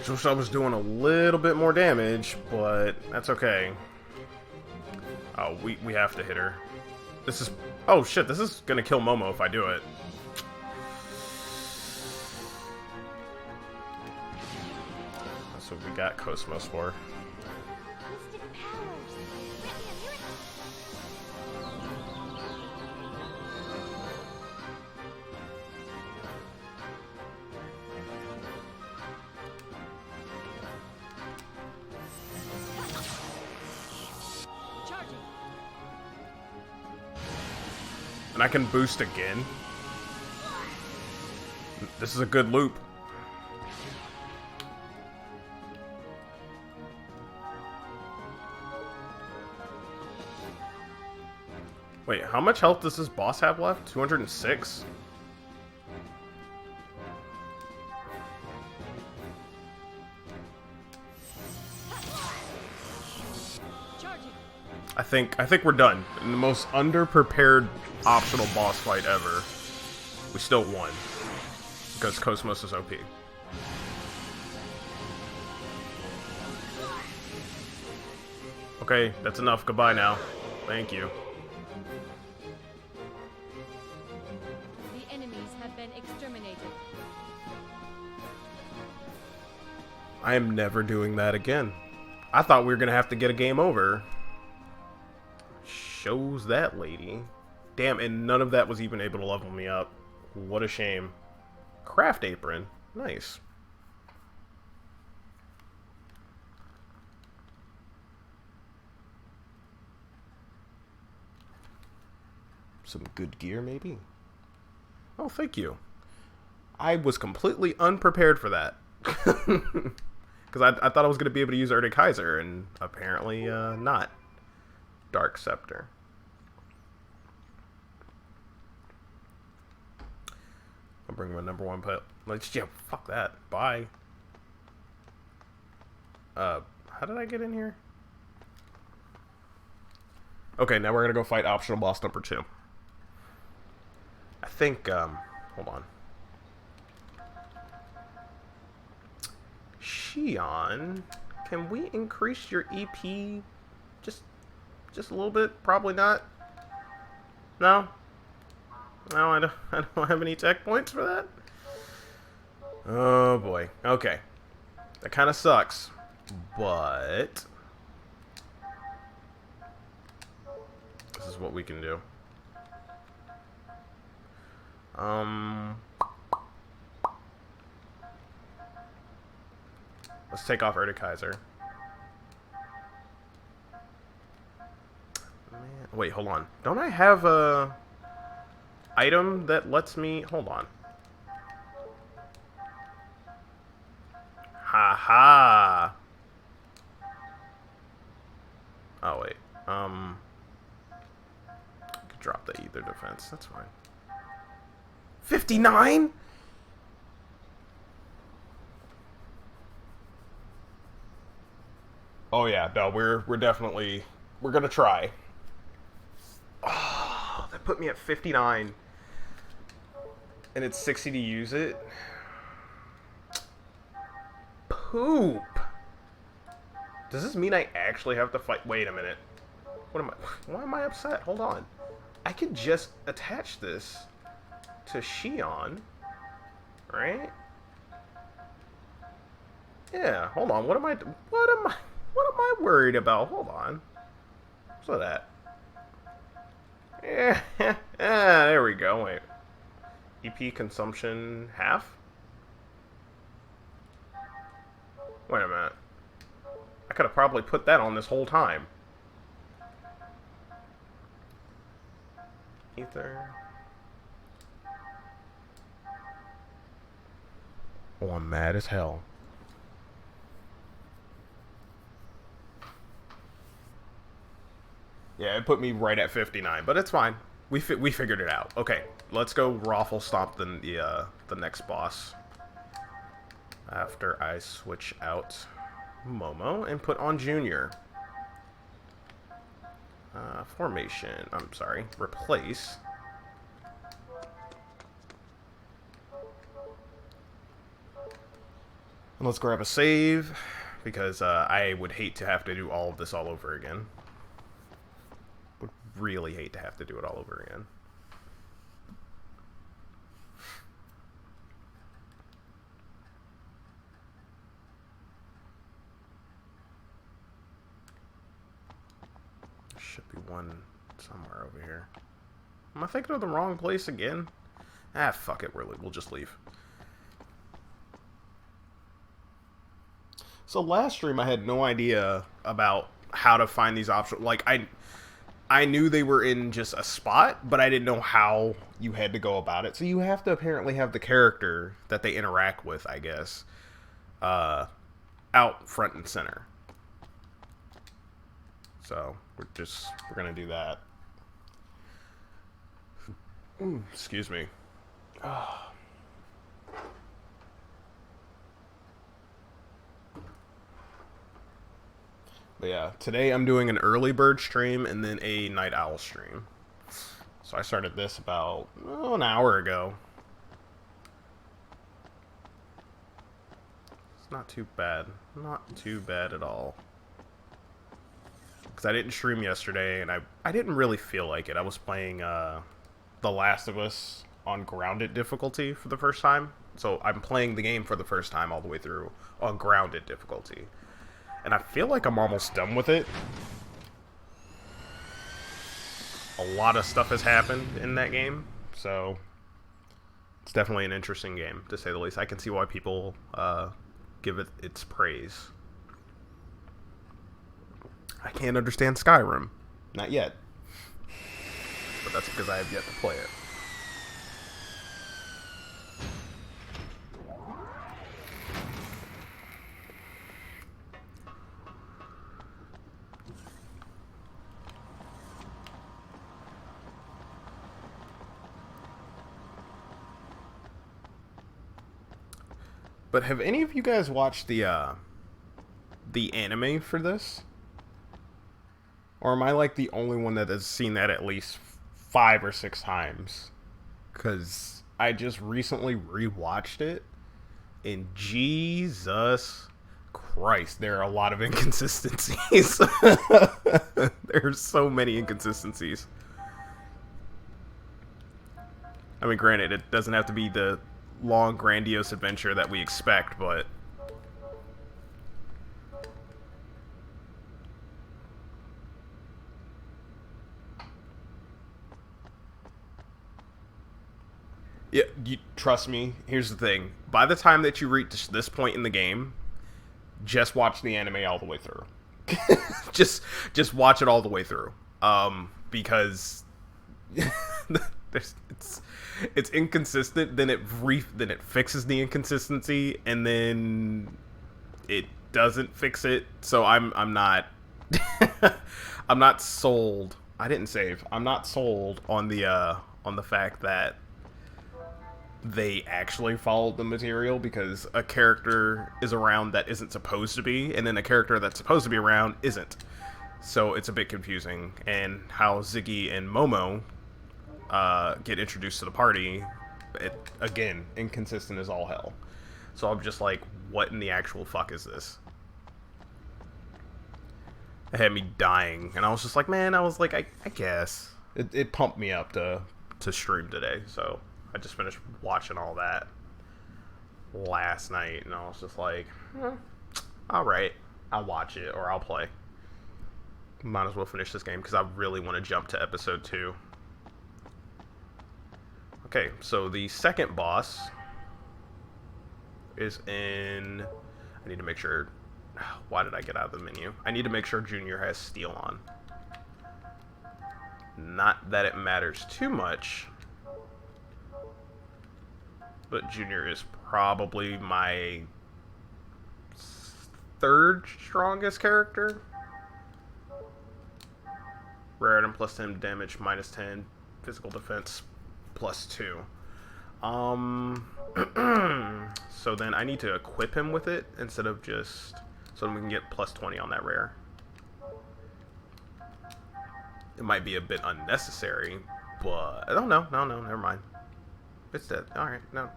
Wish I was doing a little bit more damage, but that's okay. Oh, we have to hit her. This is... Oh shit, this is gonna kill Momo if I do it. That's what we got Cosmos for. Mystic powers. Written a miracle. Charging. And I can boost again. This is a good loop. Wait, how much health does this boss have left? 206? Charging. I think we're done. In the most underprepared optional boss fight ever. We still won. Because Cosmos is OP. Okay, that's enough. Goodbye now. Thank you. The enemies have been exterminated. I am never doing that again. I thought we were gonna have to get a game over. Shows that lady. Damn, and none of that was even able to level me up. What a shame. Craft apron. Nice. Some good gear, maybe? Oh, thank you. I was completely unprepared for that. Because I thought I was going to be able to use Erde Kaiser, and apparently not. Dark Scepter. I'll bring my number one pet. Let's, yeah, fuck that. Bye. How did I get in here? Okay, now we're going to go fight optional boss number 2. I think, hold on. Xion, can we increase your EP just a little bit? Probably not. No? No, I don't have any tech points for that? Oh boy. Okay. That kind of sucks. But this is what we can do. Let's take off Erde Kaiser. Man, wait, hold on. Don't I have a item that lets me... Hold on. Ha-ha! Oh, wait. I could drop the Ether defense. That's fine. 59? Oh yeah, no, we're definitely, we're gonna try. Oh, that put me at 59. And it's 60 to use it. Poop. Does this mean I actually have to fight? Wait a minute. What am I, why am I upset? Hold on. I could just attach this to Xion, right? Yeah, hold on. What am I worried about? Hold on. So that. Yeah, there we go. Wait. EP consumption half? Wait a minute. I could have probably put that on this whole time. Ether. Oh, I'm mad as hell. Yeah, it put me right at 59, but it's fine. We figured it out. Okay, let's go Raffle Stomp the next boss. After I switch out Momo and put on Junior. Formation. I'm sorry. Replace. And let's grab a save, because I would hate to have to do all of this all over again. Would really hate to have to do it all over again. Should be one somewhere over here. Am I thinking of the wrong place again? Ah, fuck it. We'll just leave. So last stream I had no idea about how to find these options. Like, I knew they were in just a spot, but I didn't know how you had to go about it. So you have to apparently have the character that they interact with, I guess, out front and center. So we're gonna do that. Ooh, excuse me. But yeah, today I'm doing an early bird stream and then a night owl stream. So I started this about an hour ago. It's not too bad. Not too bad at all. Because I didn't stream yesterday and I didn't really feel like it. I was playing The Last of Us on grounded difficulty for the first time. So I'm playing the game for the first time all the way through on grounded difficulty. And I feel like I'm almost done with it. A lot of stuff has happened in that game, so it's definitely an interesting game, to say the least. I can see why people give it its praise. I can't understand Skyrim. Not yet. But that's because I have yet to play it. But have any of you guys watched the anime for this? Or am I like the only one that has seen that at least 5 or 6 times? Because I just recently rewatched it, and Jesus Christ, there are a lot of inconsistencies. There's so many inconsistencies. I mean, granted, it doesn't have to be the long, grandiose adventure that we expect, but yeah, trust me, here's the thing. By the time that you reach this point in the game, just watch the anime all the way through. just watch it all the way through. Because it's inconsistent, then it fixes the inconsistency, and then it doesn't fix it. So I'm not I'm not sold. I didn't save. I'm not sold on the fact that they actually followed the material, because a character is around that isn't supposed to be, and then a character that's supposed to be around isn't. So it's a bit confusing. And how Ziggy and Momo get introduced to the party, again, inconsistent as all hell. So I'm just like, what in the actual fuck is this? It had me dying, and I was just like, man, I guess. It pumped me up to stream today, so I just finished watching all that last night, and I was just like, alright, I'll watch it, or I'll play. Might as well finish this game, because I really want to jump to episode 2. Okay, so the second boss is in... I need to make sure... Why did I get out of the menu? I need to make sure Junior has steel on. Not that it matters too much, but Junior is probably my 3rd strongest character. Rare item plus 10 damage, minus 10 physical defense, plus 2. So then I need to equip him with it instead of just... So we can get plus 20 on that rare. It might be a bit unnecessary, but... Oh, no, never mind. It's dead. Alright, no.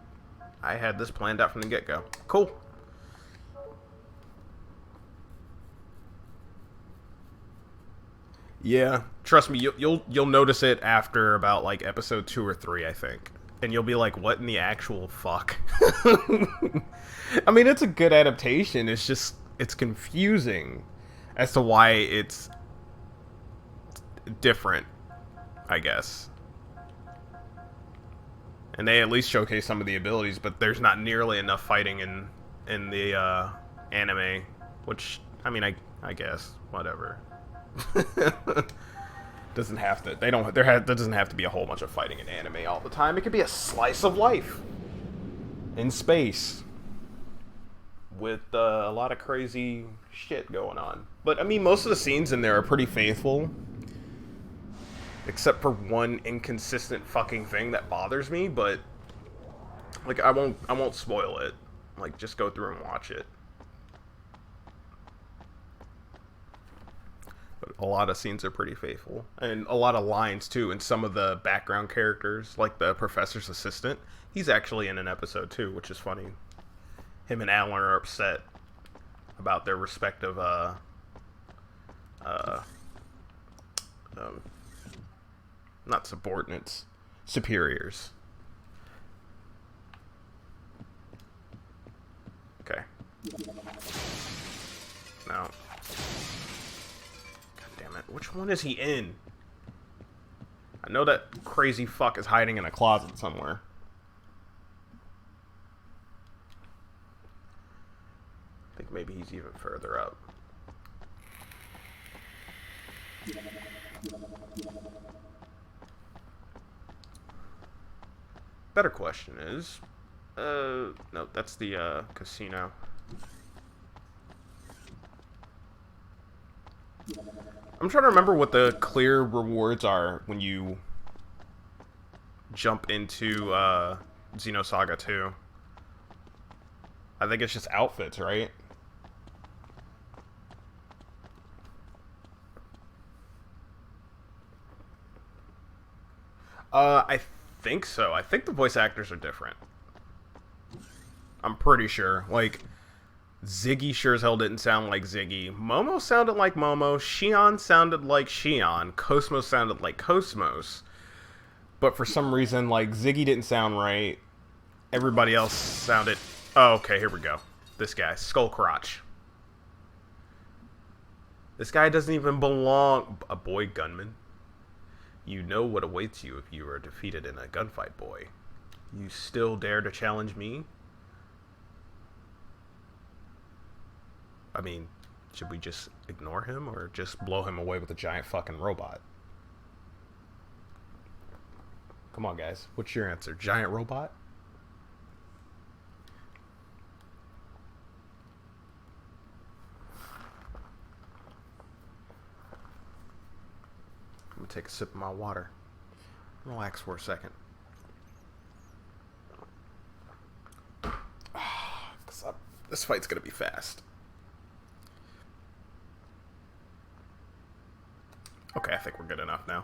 I had this planned out from the get-go. Cool. Yeah, trust me, you'll notice it after about like episode 2 or 3, I think, and you'll be like, "What in the actual fuck?" I mean, it's a good adaptation. It's just it's confusing as to why it's different, I guess. And they at least showcase some of the abilities, but there's not nearly enough fighting in the anime, which I mean, I guess whatever. Doesn't have to. They don't. There doesn't have to be a whole bunch of fighting in anime all the time. It could be a slice of life in space with a lot of crazy shit going on. But I mean, most of the scenes in there are pretty faithful, except for one inconsistent fucking thing that bothers me. But like, I won't spoil it. Like, just go through and watch it. But a lot of scenes are pretty faithful. And a lot of lines, too. And some of the background characters, like the professor's assistant, he's actually in an episode, too, which is funny. Him and Alan are upset about their respective, not subordinates, superiors. Okay. Now... Which one is he in? I know that crazy fuck is hiding in a closet somewhere. I think maybe he's even further up. Better question is... no, that's the, casino. I'm trying to remember what the clear rewards are when you jump into Xenosaga 2. I think it's just outfits, right? I think so. I think the voice actors are different. I'm pretty sure. Like... Ziggy sure as hell didn't sound like Ziggy. Momo sounded like Momo. Shion sounded like Shion. Cosmos sounded like Cosmos. But for some reason, like, Ziggy didn't sound right. Everybody else sounded... Oh, okay, here we go. This guy. Skullcrotch. This guy doesn't even belong... A boy gunman. You know what awaits you if you are defeated in a gunfight, boy. You still dare to challenge me? I mean, should we just ignore him or just blow him away with a giant fucking robot? Come on, guys. What's your answer? Giant robot? I'm gonna take a sip of my water. Relax for a second. This fight's gonna be fast. Okay, I think we're good enough now.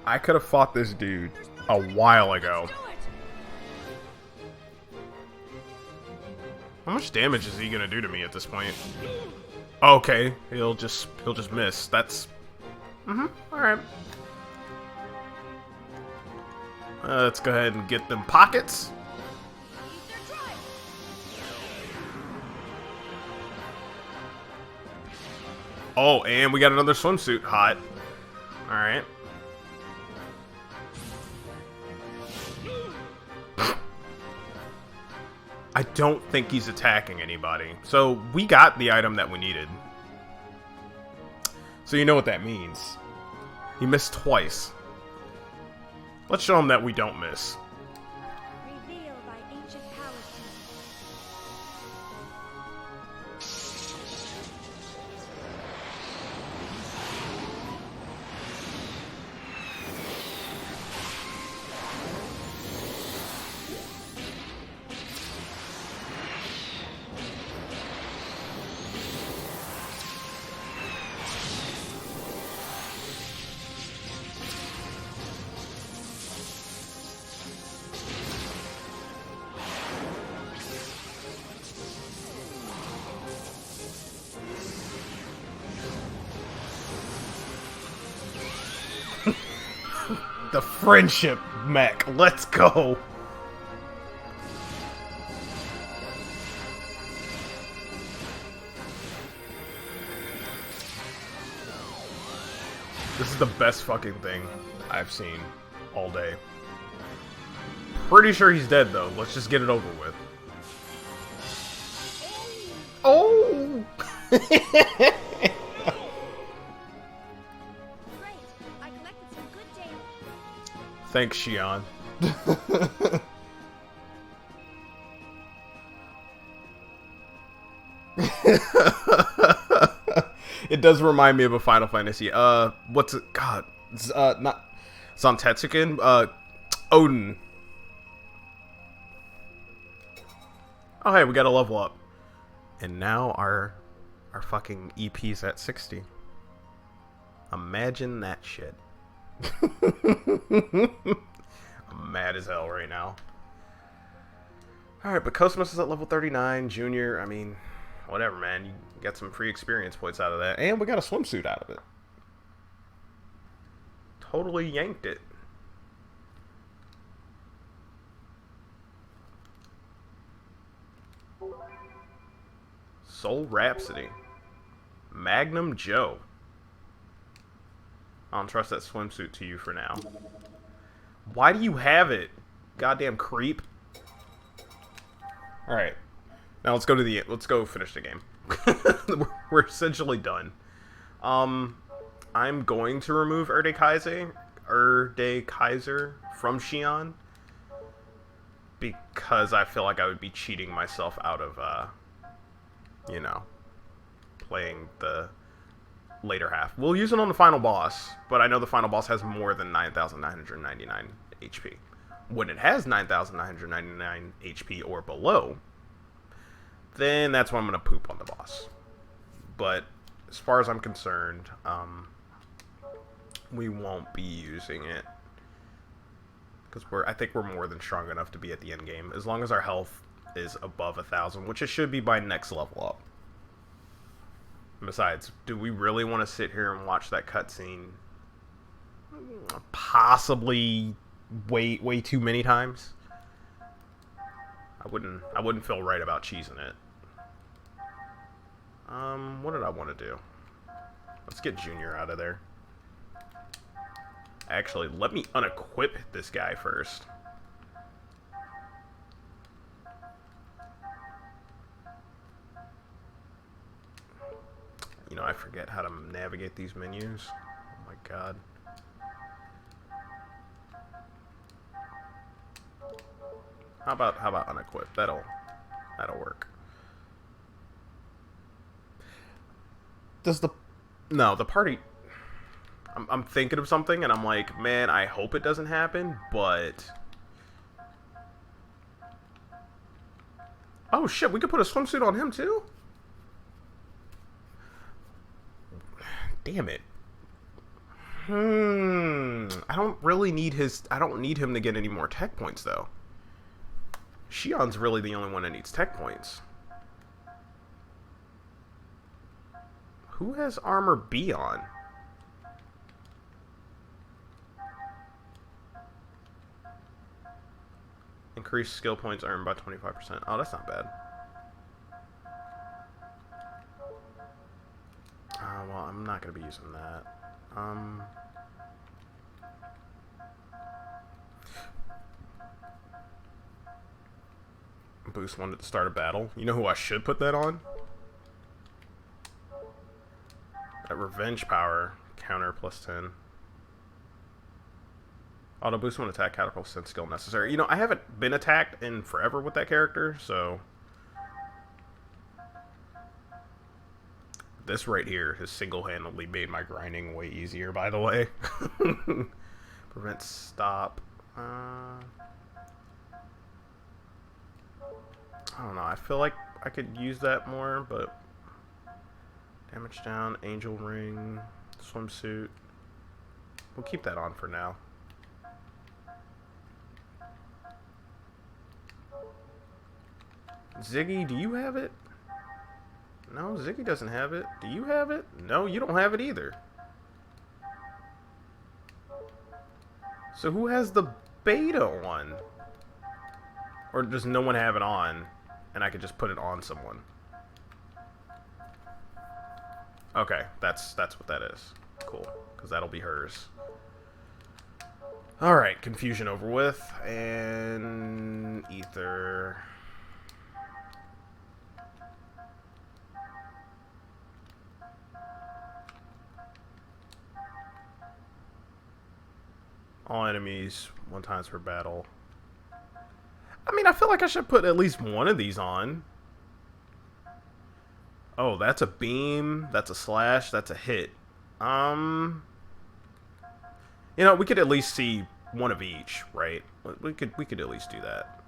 I could have fought this dude a while ago. How much damage is he gonna do to me at this point? Okay, he'll just miss. That's... alright. Let's go ahead and get them pockets. Oh, and we got another swimsuit. Hot. Alright. I don't think he's attacking anybody. So, we got the item that we needed. So you know what that means. He missed twice. Let's show him that we don't miss. Revealed by ancient power The friendship mech. Let's go. This is the best fucking thing I've seen all day. Pretty sure he's dead though. Let's just get it over with. Oh! Great. I collected some good data. Thanks, Xion. It does remind me of a Final Fantasy. What's it? God, it's, not Zantetsuken. Odin. Oh, hey, we got a level up, and now our fucking EP's at 60. Imagine that shit. I'm mad as hell right now. Alright, but Cosmos is at level 39. Junior, I mean, whatever, man. You got some free experience points out of that. And we got a swimsuit out of it. Totally yanked it. Soul Rhapsody. Magnum Joe. I don't trust that swimsuit to you for now. Why do you have it? Goddamn creep. Alright. Now let's go finish the game. We're essentially done. I'm going to remove Erde Kaiser from Xion, because I feel like I would be cheating myself out of you know, playing the later half. We'll use it on the final boss, but I know the final boss has more than 9,999 HP. When it has 9,999 HP or below, then that's when I'm going to poop on the boss. But as far as I'm concerned, we won't be using it, because I think we're more than strong enough to be at the end game, as long as our health is above 1,000, which it should be by next level up. Besides, do we really want to sit here and watch that cutscene possibly way too many times? I wouldn't feel right about cheesing it. What did I want to do? Let's get Junior out of there. Actually, let me unequip this guy first. You know, I forget how to navigate these menus. Oh my god. How about unequip? That'll work. Does the party? I'm thinking of something, and I'm like, man, I hope it doesn't happen, but oh shit, we could put a swimsuit on him too? Damn it. I don't need him to get any more tech points though. Xion's really the only one that needs tech points. Who has armor B on? Increase skill points earned by 25%. Oh, that's not bad. Well, I'm not going to be using that. Boost one at the start of battle. You know who I should put that on? That revenge power counter +10. Auto boost one attack, catapult sense skill necessary. You know, I haven't been attacked in forever with that character, so this right here has single-handedly made my grinding way easier, by the way. Prevent stop. I don't know. I feel like I could use that more, but damage down, angel ring, swimsuit. We'll keep that on for now. Ziggy, do you have it? No, Ziggy doesn't have it. Do you have it? No, you don't have it either. So who has the beta one? Or does no one have it on, and I could just put it on someone? Okay, that's what that is. Cool, because that'll be hers. Alright, confusion over with, and ether. All enemies 1 times per battle. I mean, I feel like I should put at least one of these on. Oh, that's a beam. That's a slash. That's a hit. You know, we could at least see one of each, right? We could at least do that.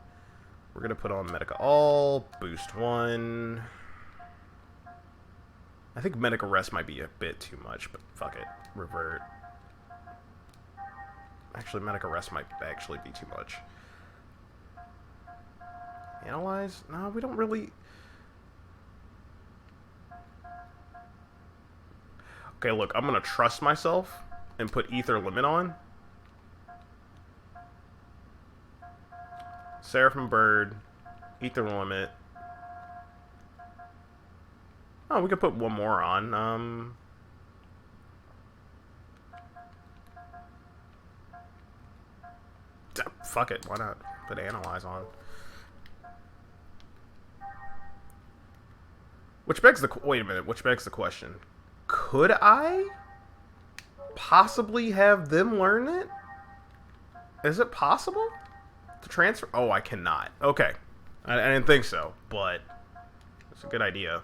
We're gonna put on Medica All, boost 1. I think Medica Rest might be a bit too much, but fuck it. Revert. Actually, Medica Rest might actually be too much. Analyze? No, we don't really... Okay, look, I'm gonna trust myself and put Ether Limit on. Seraphim Bird, Ether Limit. Oh, we could put one more on. Fuck it, why not put Analyze on? Which begs the... Wait a minute, which begs the question. Could I possibly have them learn it? Is it possible to transfer? Oh, I cannot. Okay. I didn't think so, but it's a good idea.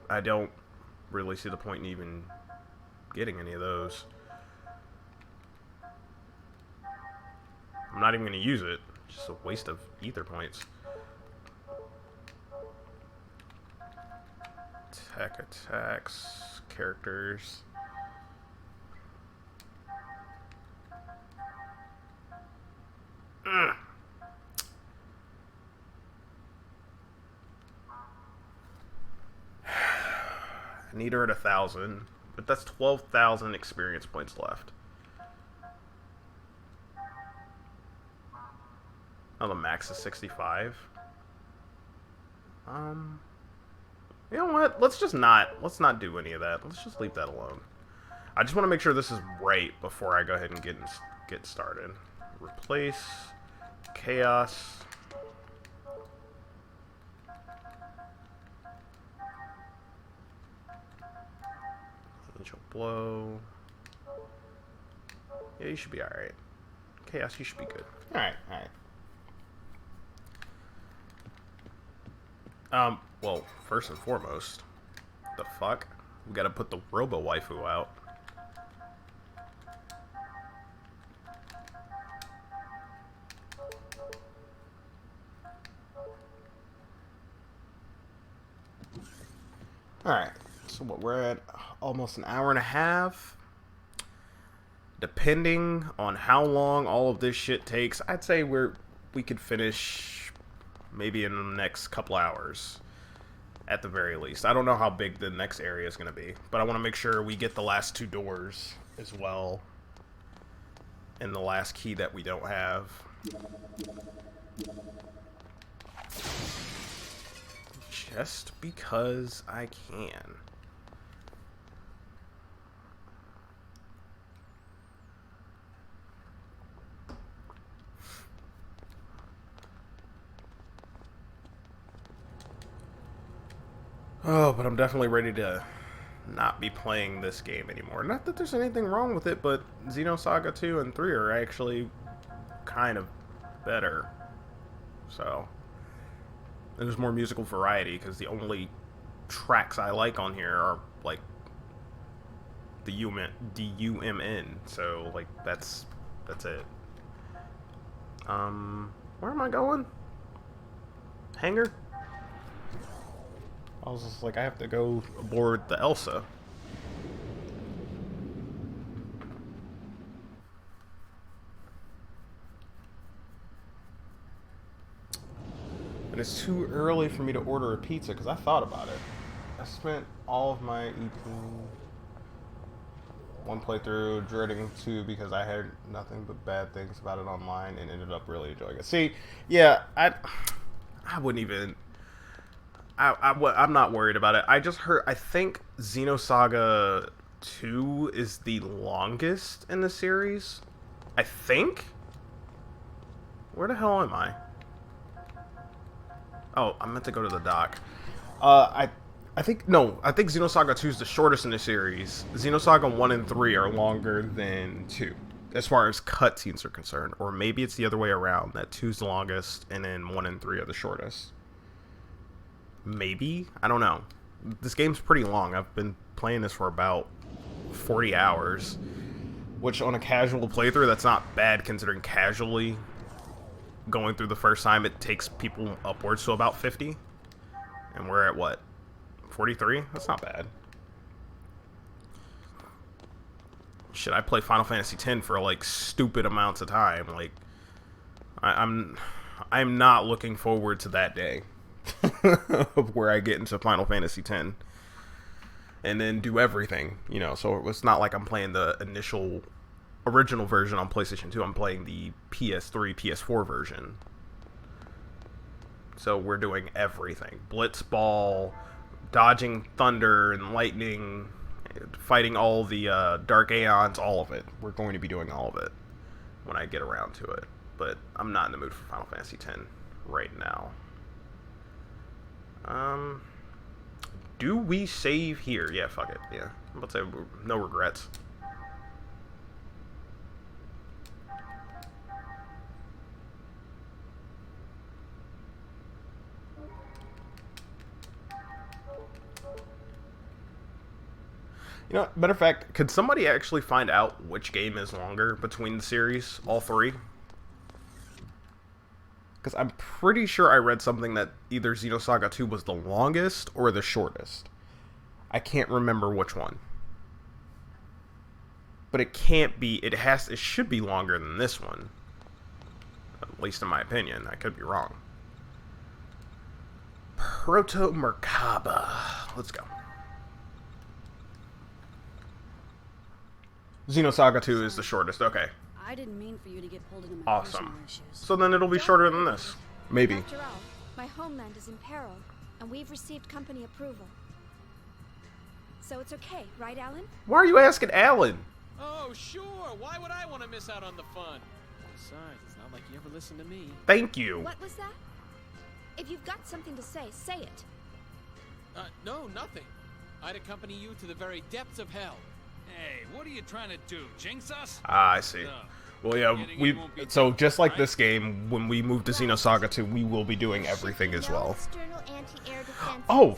I don't really see the point in even getting any of those. I'm not even going to use it. It's just a waste of ether points. Attacks, characters. Ugh. I need her at 1,000, but that's 12,000 experience points left. Oh, the max is 65. You know what? Let's not do any of that. Let's just leave that alone. I just want to make sure this is right before I go ahead and get started. Replace chaos. Angel blow. Yeah, you should be alright. Chaos, you should be good. Alright, alright. Well, first and foremost, the fuck? We gotta put the Robo-Waifu out. Alright, so what, we're at almost an hour and a half. Depending on how long all of this shit takes, I'd say we could finish maybe in the next couple hours. At the very least. I don't know how big the next area is going to be, but I want to make sure we get the last 2 doors as well. And the last key that we don't have. Just because I can. Oh, but I'm definitely ready to not be playing this game anymore. Not that there's anything wrong with it, but Xenosaga 2 and 3 are actually kind of better. So, there's more musical variety, because the only tracks I like on here are, like, the D-U-M-N. So, like, that's it. Where am I going? Hangar? I was just like, I have to go aboard the Elsa. And it's too early for me to order a pizza, because I thought about it. I spent all of my EP 1 playthrough dreading 2 because I heard nothing but bad things about it online and ended up really enjoying it. See, yeah, I wouldn't even... I'm not worried about it. I just heard... I think Xenosaga 2 is the longest in the series. I think? Where the hell am I? Oh, I meant to go to the dock. I think Xenosaga 2 is the shortest in the series. Xenosaga 1 and 3 are longer than 2, as far as cutscenes are concerned. Or maybe it's the other way around, that 2's the longest, and then 1 and 3 are the shortest. Maybe? I don't know. This game's pretty long. I've been playing this for about 40 hours, which on a casual playthrough, that's not bad, considering casually going through the first time, it takes people upwards to about 50. And we're at what? 43? That's not bad. Shit, I play Final Fantasy X for like stupid amounts of time. Like, I'm not looking forward to that day of where I get into Final Fantasy X and then do everything, you know. So it's not like I'm playing the original version on PlayStation 2. I'm playing the PS3, PS4 version. So we're doing everything. Blitzball, dodging thunder and lightning, fighting all the Dark Aeons, all of it. We're going to be doing all of it when I get around to it. But I'm not in the mood for Final Fantasy X right now. Do we save here? Yeah, fuck it. Yeah. I'm about to say no regrets. You know, matter of fact, could somebody actually find out which game is longer between the series, all three? Because I'm pretty sure I read something that either Xenosaga 2 was the longest or the shortest. I can't remember which one. But it can't be, it should be longer than this one. At least in my opinion. I could be wrong. Proto Merkaba. Let's go. Xenosaga 2 is the shortest, okay. I didn't mean for you to get pulled into my Awesome. personal issues. So then it'll be shorter than this. Maybe. After all, my homeland is in peril, and we've received company approval. So it's okay, right, Alan? Why are you asking Alan? Oh, sure. Why would I want to miss out on the fun? Besides, it's not like you ever listen to me. Thank you. What was that? If you've got something to say it. No, nothing. I'd accompany you to the very depths of hell. Hey, what are you trying to do? Jinx us? Ah, I see. No. Well, yeah, so just like this game, when we move to Xenosaga 2, we will be doing everything as well. Oh,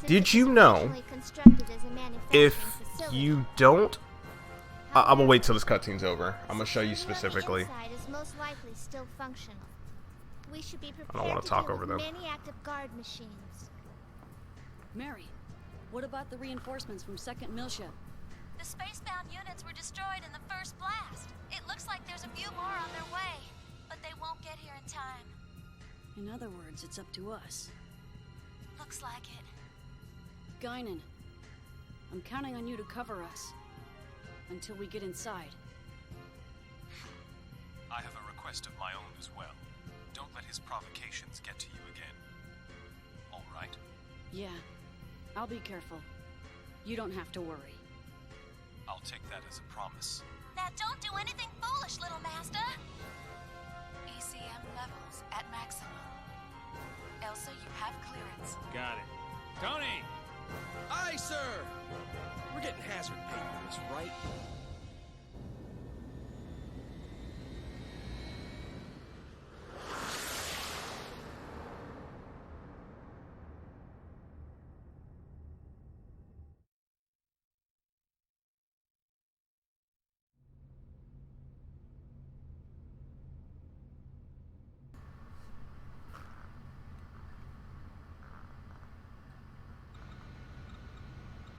did you know, if you don't, I'm gonna wait till this cutscene's over. I'm gonna show you specifically. I don't want to talk over them. Many active guard machines. Mary, what about the reinforcements from 2nd Militia? The spacebound units were destroyed in the first blast. It looks like there's a few more on their way, but they won't get here in time. In other words, it's up to us. Looks like it. Guinan, I'm counting on you to cover us until we get inside. I have a request of my own as well. Don't let his provocations get to you again. All right? Yeah, I'll be careful. You don't have to worry. I'll take that as a promise. Now don't do anything foolish, little master. ECM levels at maximum. Elsa, you have clearance. Got it. Tony! Aye, sir. We're getting hazard pay for this, right?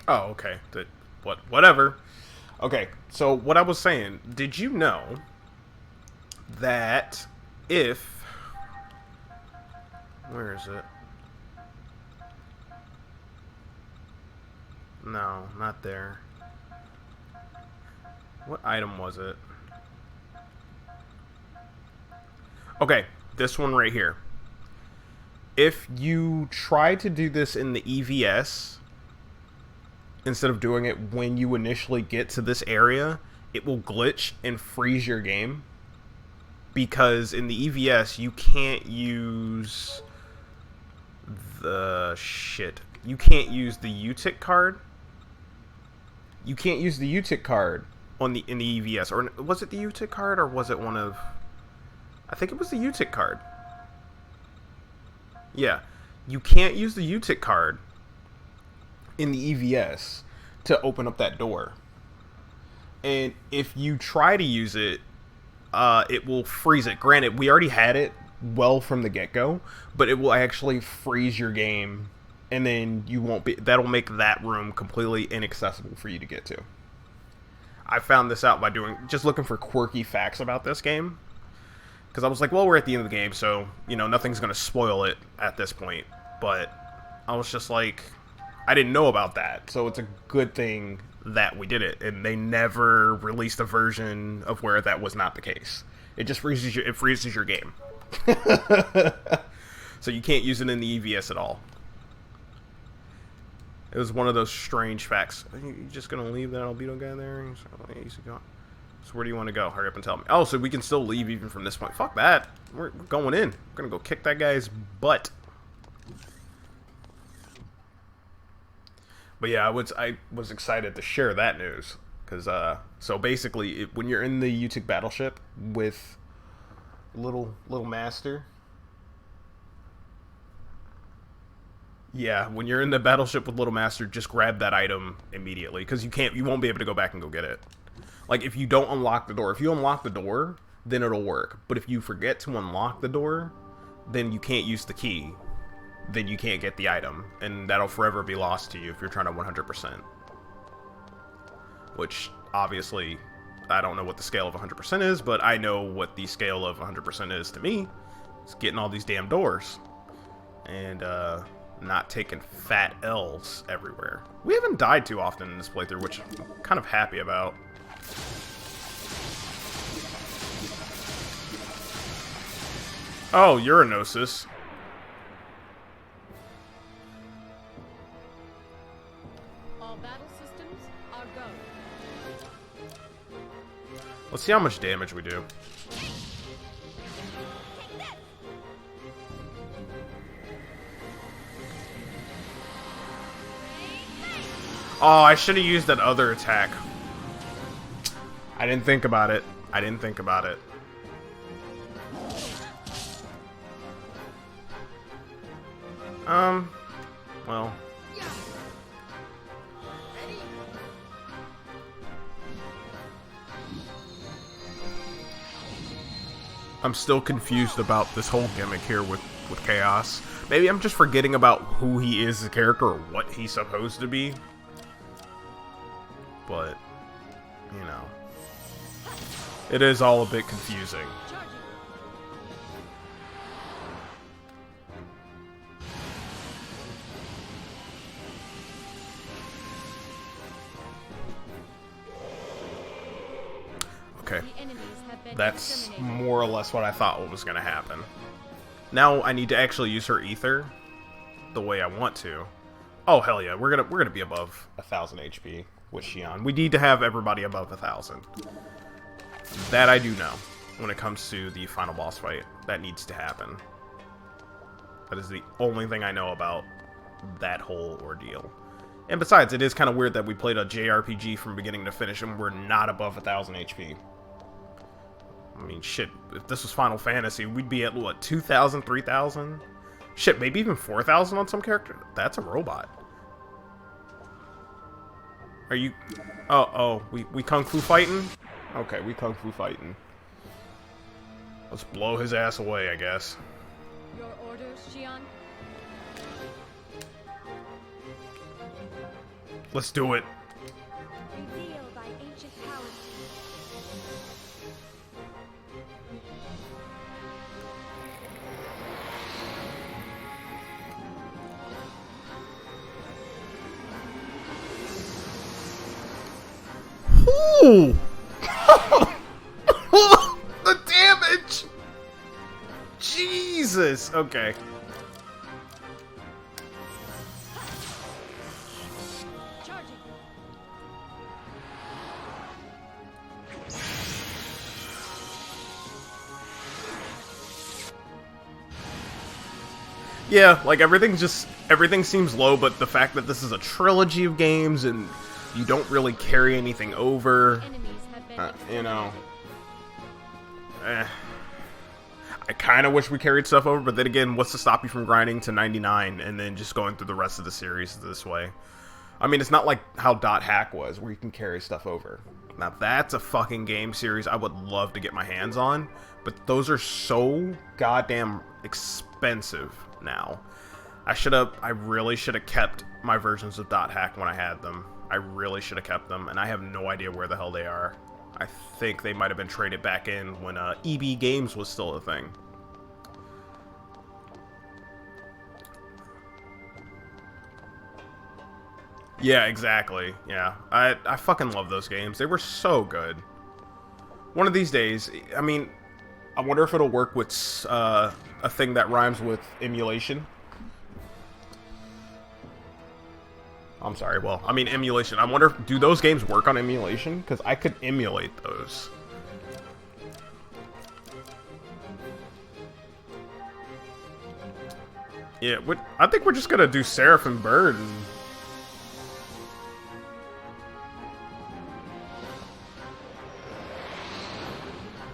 Oh, okay. Whatever. Okay, so what I was saying, did you know that if... Where is it? No, not there. What item was it? Okay, this one right here. If you try to do this in the EVS, instead of doing it when you initially get to this area, it will glitch and freeze your game. because in the EVS you can't use the You can't use the UTIC card. You can't use the UTIC card in the EVS, or was it the UTIC card, or was it one of? I think it was the UTIC card. Yeah, you can't use the UTIC card in the EVS to open up that door. And if you try to use it, it will freeze it. Granted, we already had it well from the get-go, but it will actually freeze your game, and then you won't be. That'll make that room completely inaccessible for you to get to. I found this out by just looking for quirky facts about this game. Because I was like, well, we're at the end of the game, so, you know, nothing's going to spoil it at this point. But I was just like, I didn't know about that. So it's a good thing that we did it. And they never released a version of where that was not the case. It just freezes your game. So you can't use it in the EVS at all. It was one of those strange facts. Are you just going to leave that Albedo guy there? So where do you want to go? Hurry up and tell me. Oh, so we can still leave even from this point. Fuck that. We're going in. We're going to go kick that guy's butt. But yeah, I was excited to share that news. Because, so basically, when you're in the UTIC battleship with little master. Yeah, when you're in the battleship with Little Master, just grab that item immediately. Because you won't be able to go back and go get it. Like, if you don't unlock the door, if you unlock the door, then it'll work. But if you forget to unlock the door, then you can't use the key. Then you can't get the item. And that'll forever be lost to you if you're trying to 100%. Which, obviously, I don't know what the scale of 100% is, but I know what the scale of 100% is to me. It's getting all these damn doors. And, not taking fat L's everywhere. We haven't died too often in this playthrough, which I'm kind of happy about. Oh, Uranosis. All battle systems are go. Let's see how much damage we do. Oh, I should have used that other attack. I didn't think about it. Well. I'm still confused about this whole gimmick here with Chaos. Maybe I'm just forgetting about who he is as a character or what he's supposed to be. But, you know, it is all a bit confusing. Okay, that's more or less what I thought was going to happen. Now I need to actually use her ether the way I want to. Oh hell yeah, we're gonna be above 1,000 HP with Xion. We need to have everybody above 1,000. That I do know. When it comes to the final boss fight, that needs to happen. That is the only thing I know about that whole ordeal. And besides, it is kind of weird that we played a JRPG from beginning to finish and we're not above 1,000 HP. I mean, shit, if this was Final Fantasy, we'd be at, what, 2,000, 3,000? Shit, maybe even 4,000 on some character? That's a robot. Are you... Oh, we kung fu fighting? Okay, we kung fu fighting. Let's blow his ass away, I guess. Your orders, Xion? Let's do it. Reveal thy ancient power. Ooh! The damage! Jesus! Okay. Charging. Yeah, like everything seems low, but the fact that this is a trilogy of games and you don't really carry anything over, Enemies have been you know, I kind of wish we carried stuff over, but then again, what's to stop you from grinding to 99 and then just going through the rest of the series this way? I mean, it's not like how .hack was, where you can carry stuff over. Now, that's a fucking game series I would love to get my hands on, but those are so goddamn expensive now. I really should have kept my versions of .hack when I had them. I really should have kept them, and I have no idea where the hell they are. I think they might have been traded back in when EB Games was still a thing. Yeah, exactly. Yeah, I fucking love those games. They were so good. One of these days, I mean, I wonder if it'll work with a thing that rhymes with emulation. I'm sorry, well, I mean emulation. I wonder, do those games work on emulation? Because I could emulate those. Yeah, I think we're just gonna do Seraph and Bird. And...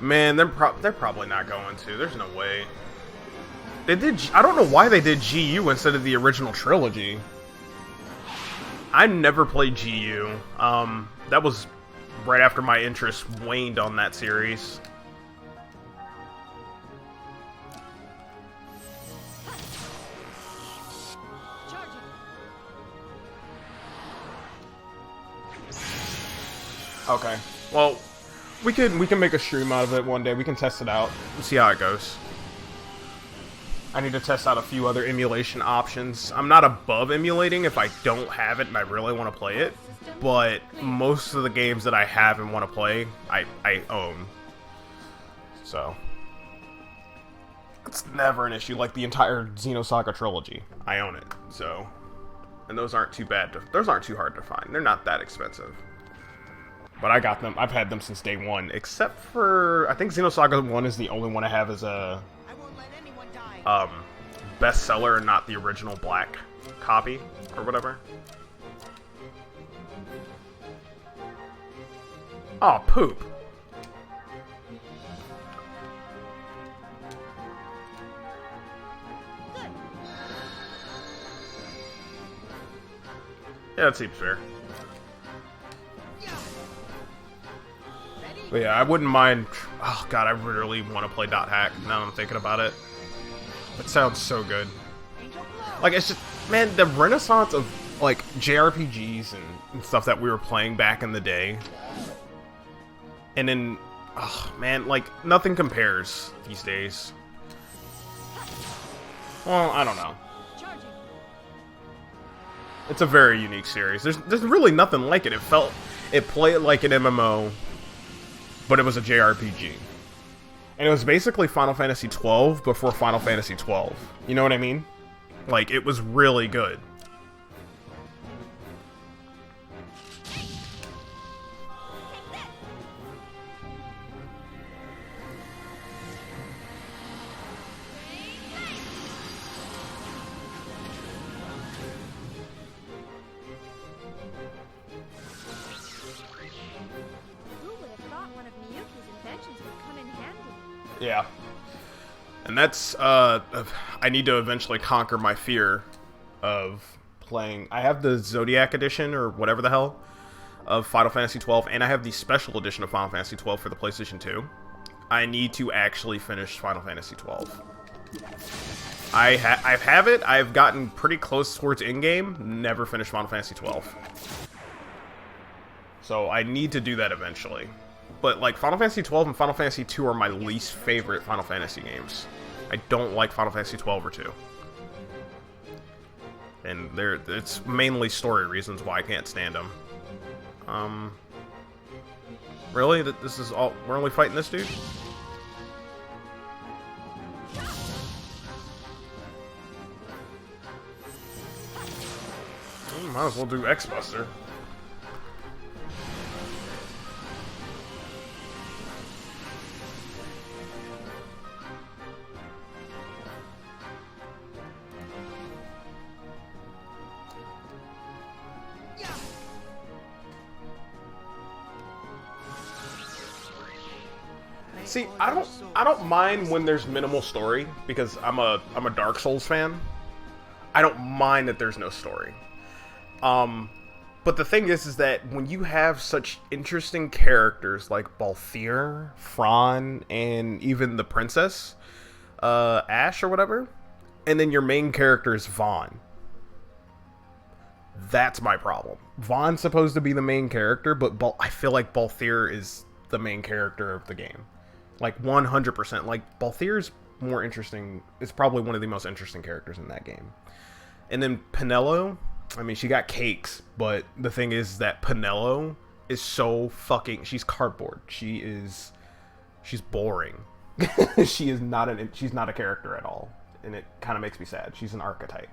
Man, they're probably not going to. There's no way. They did. I don't know why they did GU instead of the original trilogy. I never played GU. That was right after my interest waned on that series. charging. Okay. Well, we can make a stream out of it one day. We can test it out and see how it goes. I need to test out a few other emulation options. I'm not above emulating if I don't have it and I really want to play it, but most of the games that I have and want to play, I own. So, it's never an issue. Like the entire Xenosaga trilogy, I own it. So, and those aren't too bad. Those aren't too hard to find. They're not that expensive. But I got them. I've had them since day one, except for I think Xenosaga 1 is the only one I have as a bestseller and not the original black copy or whatever. Oh, poop. Yeah, that seems fair. But yeah, I wouldn't mind. Oh god, I really want to play .hack now that I'm thinking about it. It sounds so good. Like, it's just, man, the renaissance of, like, JRPGs and stuff that we were playing back in the day. And then, oh, man, like, nothing compares these days. Well, I don't know. Charging. It's a very unique series. There's really nothing like it. It played like an MMO, but it was a JRPG. And it was basically Final Fantasy XII before Final Fantasy XII. You know what I mean? Like, it was really good. Who would have thought one of Miyuki's inventions would come in handy? Yeah. And that's, I need to eventually conquer my fear of playing. I have the Zodiac edition, or whatever the hell, of Final Fantasy XII, and I have the special edition of Final Fantasy XII for the PlayStation 2. I need to actually finish Final Fantasy XII. I have it. I've gotten pretty close towards endgame. Never finished Final Fantasy XII. So I need to do that eventually. But, like, Final Fantasy XII and Final Fantasy II are my least favorite Final Fantasy games. I don't like Final Fantasy XII or 2. And it's mainly story reasons why I can't stand them. Really? This is all... We're only fighting this dude? Might as well do X-Buster. See, I don't mind when there's minimal story because I'm a Dark Souls fan. I don't mind that there's no story. But the thing is that when you have such interesting characters like Balthier, Fran, and even the princess, Ash or whatever, and then your main character is Vaughn. That's my problem. Vaughn's supposed to be the main character, but I feel like Balthier is the main character of the game. Like 100%. Like Balthier's more interesting. It's probably one of the most interesting characters in that game. And then Penelo, I mean, she got cakes, but the thing is that Penelo is so fucking... She's cardboard. She's boring. She's not a character at all. And it kind of makes me sad. She's an archetype.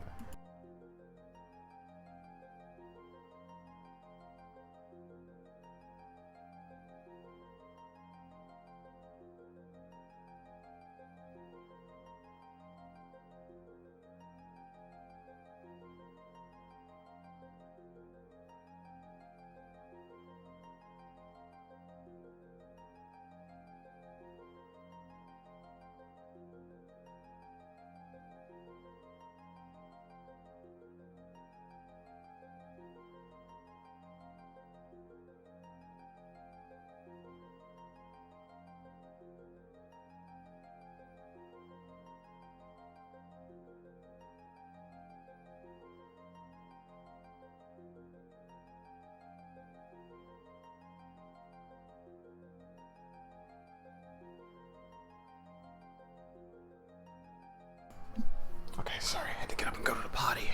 Okay, sorry, I had to get up and go to the potty.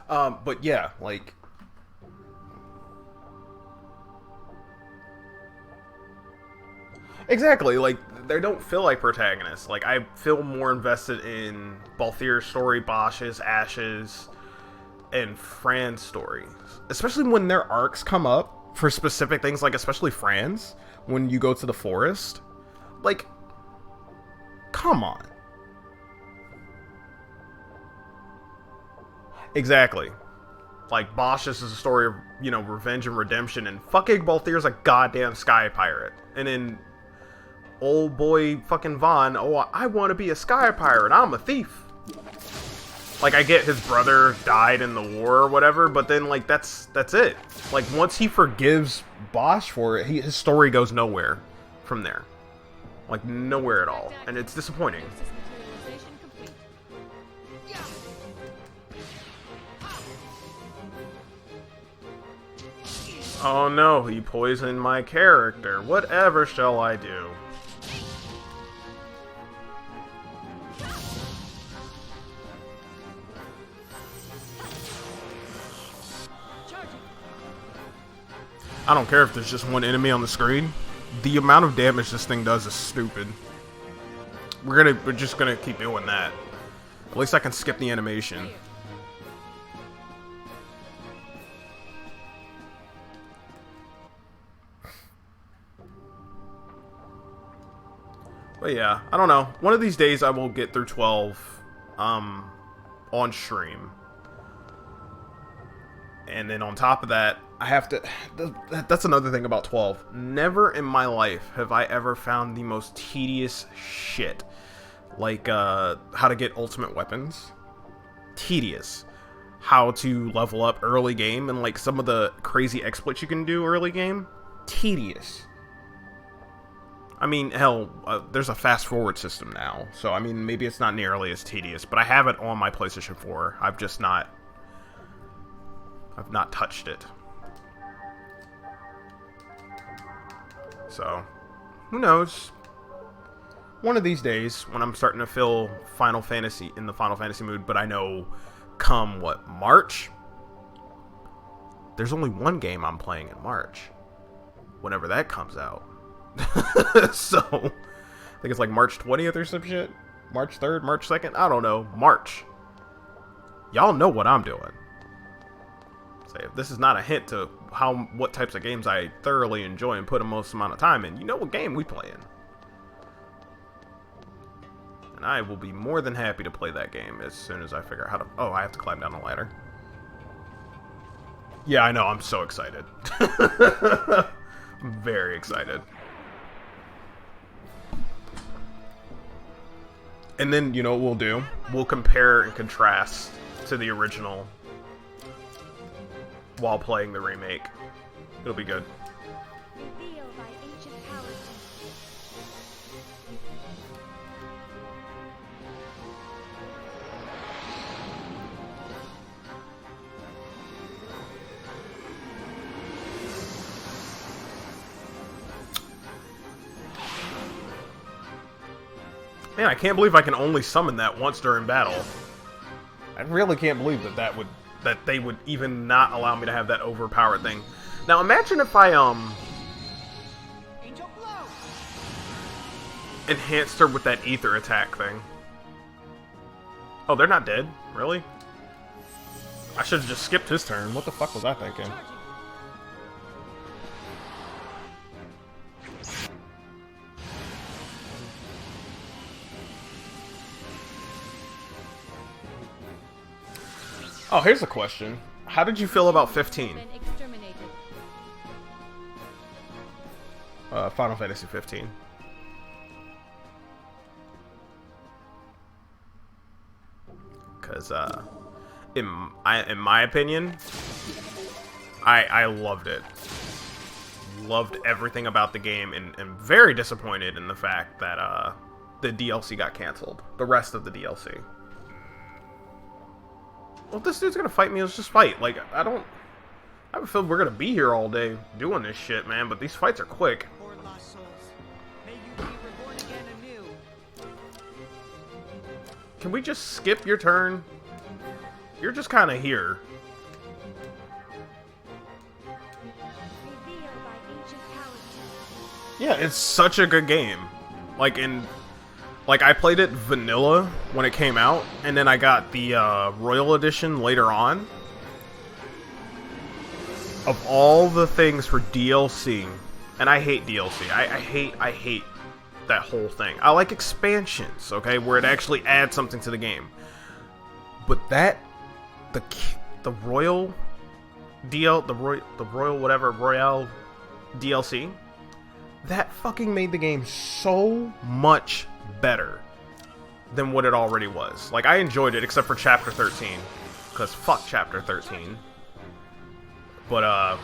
But yeah, like... Exactly, like, they don't feel like protagonists. Like, I feel more invested in Balthier's story, Bosch's, Ash's, and Fran's stories. Especially when their arcs come up for specific things, like especially Fran's, when you go to the forest. Like, come on. Exactly. Like, Bosch's is a story of, you know, revenge and redemption, and fucking Balthier's a goddamn sky pirate. And then old boy fucking Vaughn, oh, I want to be a sky pirate, I'm a thief. Like, I get his brother died in the war or whatever, but then, like, that's it. Like, once he forgives Bosch for it, his story goes nowhere from there. Like, nowhere at all. And it's disappointing. Oh no, he poisoned my character. Whatever shall I do? I don't care if there's just one enemy on the screen. The amount of damage this thing does is stupid. We're just gonna keep doing that. At least I can skip the animation. But yeah, I don't know. One of these days I will get through 12 on stream. And then on top of that, I have to... That's another thing about 12. Never in my life have I ever found the most tedious shit. Like, how to get ultimate weapons. Tedious. How to level up early game, and like some of the crazy exploits you can do early game. Tedious. I mean, hell, there's a fast forward system now. So, I mean, maybe it's not nearly as tedious. But I have it on my PlayStation 4. I've not touched it. So, who knows? One of these days, when I'm starting to feel in the Final Fantasy mood, but I know come, what, March? There's only one game I'm playing in March. Whenever that comes out. So, I think it's like March 20th or some shit. March 3rd, March 2nd, I don't know. March. Y'all know what I'm doing. So if this is not a hint to what types of games I thoroughly enjoy and put the most amount of time in, you know what game we playing. And I will be more than happy to play that game as soon as I figure out how to... Oh, I have to climb down the ladder. Yeah, I know, I'm so excited. I'm very excited. And then, you know what we'll do? We'll compare and contrast to the original while playing the remake. It'll be good. Revealed by ancient powers. Man, I can't believe I can only summon that once during battle. I really can't believe that they would even not allow me to have that overpowered thing. Now imagine if I enhanced her with that ether attack thing. Oh, they're not dead? Really? I should have just skipped his turn. What the fuck was I thinking? Oh, here's a question. How did you feel about 15? Been exterminated. Final Fantasy 15. Because, in my opinion, I loved it. Loved everything about the game, and very disappointed in the fact that, the DLC got canceled. The rest of the DLC. Well, if this dude's gonna fight me, let's just fight. Like, I have a feeling we're gonna be here all day doing this shit, man, but these fights are quick. Poor lost souls. May you be reborn again anew. Can we just skip your turn? You're just kind of here. Revealed by ancient powers. Yeah, it's such a good game. Like, I played it vanilla when it came out, and then I got the Royal Edition later on. Of all the things for DLC, and I hate DLC. I hate that whole thing. I like expansions, okay, where it actually adds something to the game. But the Royal Royale DLC, that fucking made the game so much better than what it already was. Like, I enjoyed it, except for Chapter 13. Because fuck Chapter 13. But,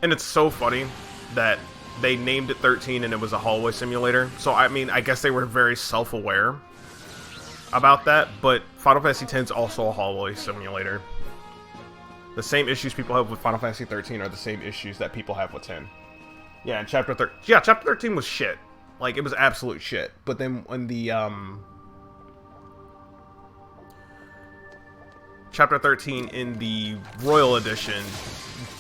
and it's so funny that they named it 13 and it was a hallway simulator. So, I mean, I guess they were very self-aware about that. But Final Fantasy X is also a hallway simulator. The same issues people have with Final Fantasy 13 are the same issues that people have with 10. Yeah, and Chapter 13 was shit. Like, it was absolute shit. But then when the, Chapter 13 in the Royal Edition,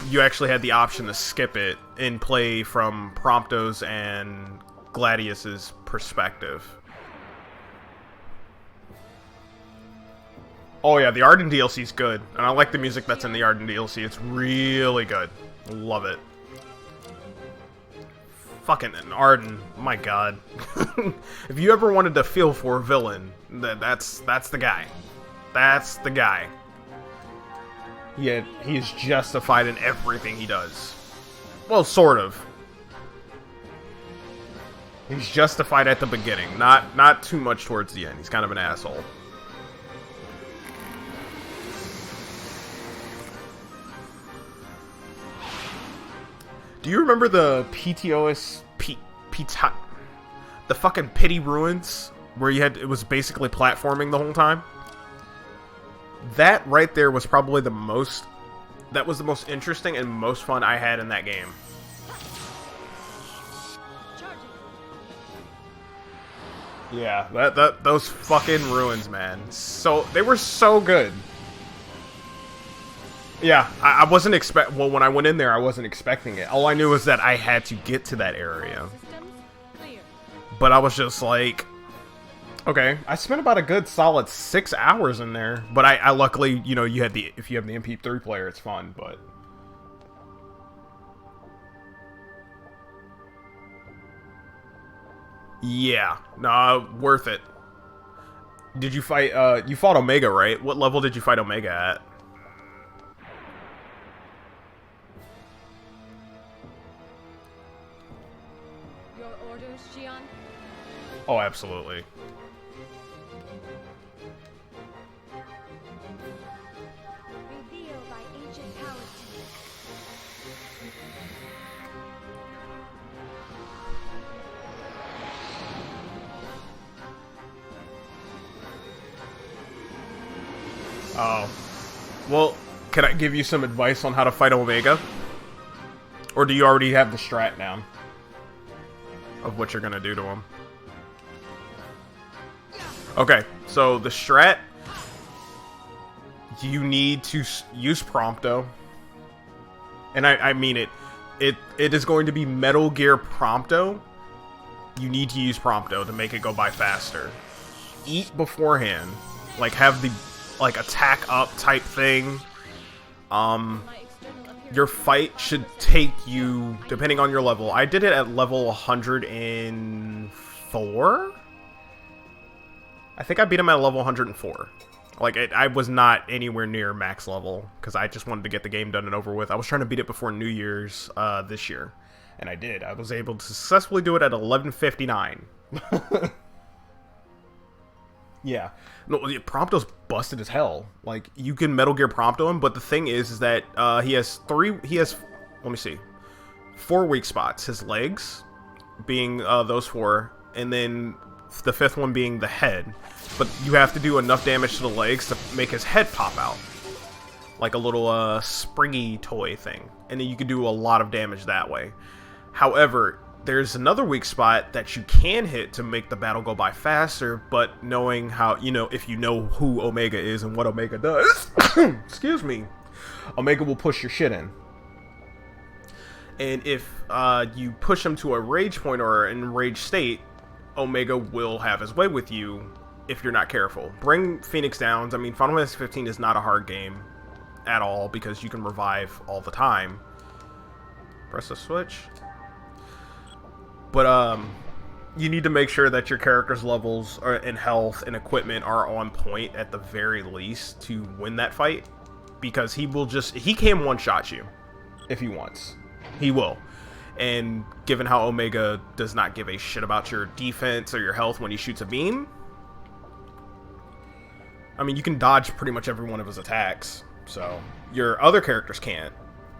you actually had the option to skip it and play from Prompto's and Gladius's perspective. Oh yeah, the Arden DLC is good. And I like the music that's in the Arden DLC. It's really good. Love it. Fucking Arden, my god. If you ever wanted to feel for a villain, that's the guy. That's the guy. Yet he is justified in everything he does. Well, sort of. He's justified at the beginning, not too much towards the end. He's kind of an asshole. Do you remember the the fucking Pity Ruins, where it was basically platforming the whole time? That right there was probably the most interesting and most fun I had in that game. Yeah, those fucking ruins, man. So, they were so good. Yeah, I wasn't well, when I went in there, I wasn't expecting it. All I knew was that I had to get to that area. Systems clear. But I was just like, okay, I spent about a good solid 6 hours in there. But I luckily, you know, if you have the MP3 player, it's fun, but... Yeah, no, worth it. Did you fight, you fought Omega, right? What level did you fight Omega at? Your orders, Xion? Oh, absolutely. Oh. Well, can I give you some advice on how to fight Omega? Or do you already have the strat down? Of what you're gonna do to him? Okay, so the strat... You need to use Prompto. And I mean it. It is going to be Metal Gear Prompto. You need to use Prompto to make it go by faster. Eat beforehand. Like, have the, like, attack up type thing. Your fight should take you, depending on your level. I did it at level 104? I think I beat him at level 104. Like, I was not anywhere near max level, because I just wanted to get the game done and over with. I was trying to beat it before New Year's this year. And I did. I was able to successfully do it at 11:59. Yeah. No, Prompto's busted as hell. Like, you can Metal Gear Prompto him, but the thing is that he has, let me see, 4 weak spots. His legs being those 4, and then the 5th one being the head. But you have to do enough damage to the legs to make his head pop out. Like a little springy toy thing. And then you can do a lot of damage that way. However, there's another weak spot that you can hit to make the battle go by faster, but knowing how, you know, if you know who Omega is and what Omega does, excuse me, Omega will push your shit in. And if you push him to a rage point or an enraged state, Omega will have his way with you if you're not careful. Bring Phoenix Downs. I mean, Final Fantasy 15 is not a hard game at all because you can revive all the time. Press the switch. But, you need to make sure that your character's levels and health and equipment are on point at the very least to win that fight. Because he can one-shot you if he wants. He will. And given how Omega does not give a shit about your defense or your health when he shoots a beam, I mean, you can dodge pretty much every one of his attacks. So, your other characters can't.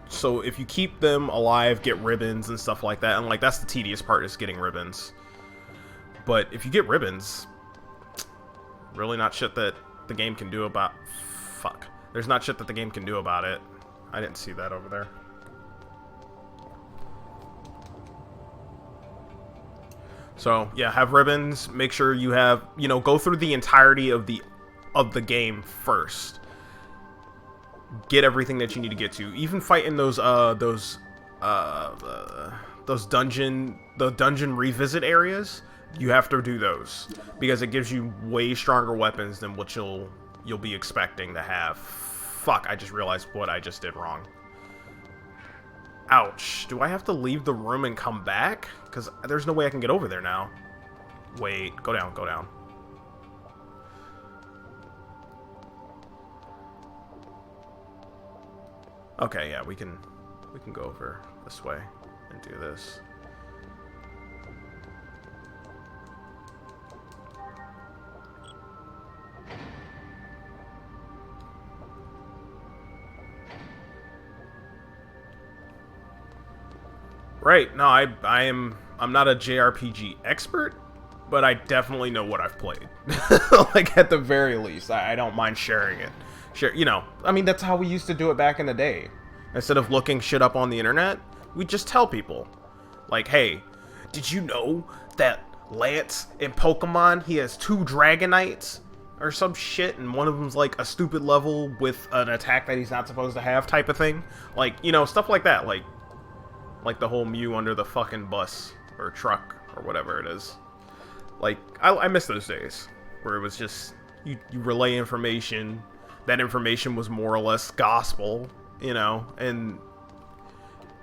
So if you keep them alive, get ribbons and stuff like that, and like that's the tedious part is getting ribbons. But if you get ribbons, really not shit that the game can do about... Fuck. There's not shit that the game can do about it. I didn't see that over there. So yeah, have ribbons. Make sure you have, you know, go through the entirety of the game first. Get everything that you need to get to. Even fighting those dungeon revisit areas, you have to do those because it gives you way stronger weapons than what you'll be expecting to have. Fuck, I just realized what I just did wrong. Ouch. Do I have to leave the room and come back? Because there's no way I can get over there now. Wait, go down, go down. Okay, yeah, we can go over this way and do this. Right, no, I'm not a JRPG expert, but I definitely know what I've played. Like, at the very least, I don't mind sharing it. You know, I mean, that's how we used to do it back in the day. Instead of looking shit up on the internet, we just tell people. Like, hey, did you know that Lance in Pokemon, he has 2 Dragonites? Or some shit, and one of them's like a stupid level with an attack that he's not supposed to have type of thing. Like, you know, stuff like that. Like the whole Mew under the fucking bus or truck or whatever it is. Like, I miss those days where it was just, you relay information. That information was more or less gospel, you know, and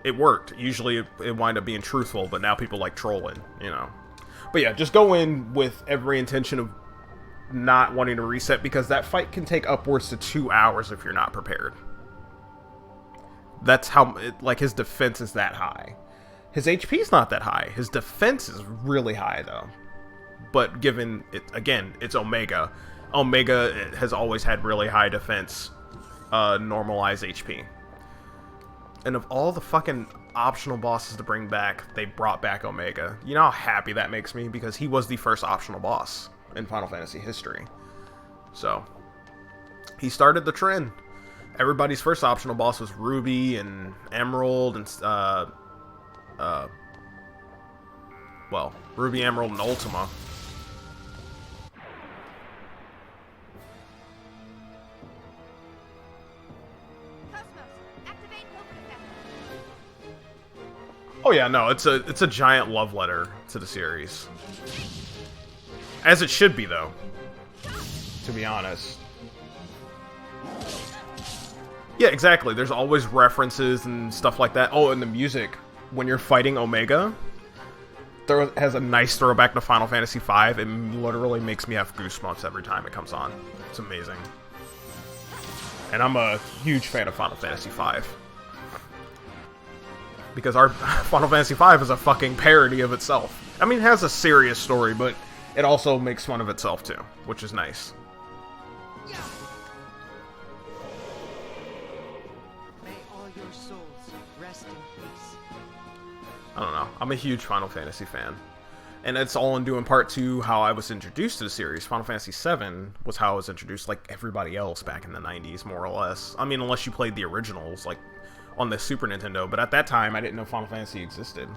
it worked. Usually it wound up being truthful, but now people like trolling, you know. But yeah, just go in with every intention of not wanting to reset, because that fight can take upwards to 2 hours if you're not prepared. That's how, like, his defense is that high. His HP's not that high. His defense is really high, though. But given, it again, it's Omega. Omega has always had really high defense, normalized HP. And of all the fucking optional bosses to bring back, they brought back Omega. You know how happy that makes me? Because he was the first optional boss in Final Fantasy history. So, he started the trend. Everybody's first optional boss was Ruby and Emerald and well, Ruby, Emerald, and Ultima. Oh yeah, no, it's a giant love letter to the series. As it should be, though. To be honest. Yeah, exactly. There's always references and stuff like that. Oh, and the music, when you're fighting Omega, has a nice throwback to Final Fantasy V. It literally makes me have goosebumps every time it comes on. It's amazing. And I'm a huge fan of Final Fantasy V. Because our Final Fantasy V is a fucking parody of itself. I mean, it has a serious story, but it also makes fun of itself too, which is nice. May all your souls rest in peace. I don't know. I'm a huge Final Fantasy fan. And it's all in due in part to how I was introduced to the series. Final Fantasy VII was how I was introduced, like everybody else back in the 90s, more or less. I mean, unless you played the originals, like on the Super Nintendo, but at that time I didn't know Final Fantasy existed.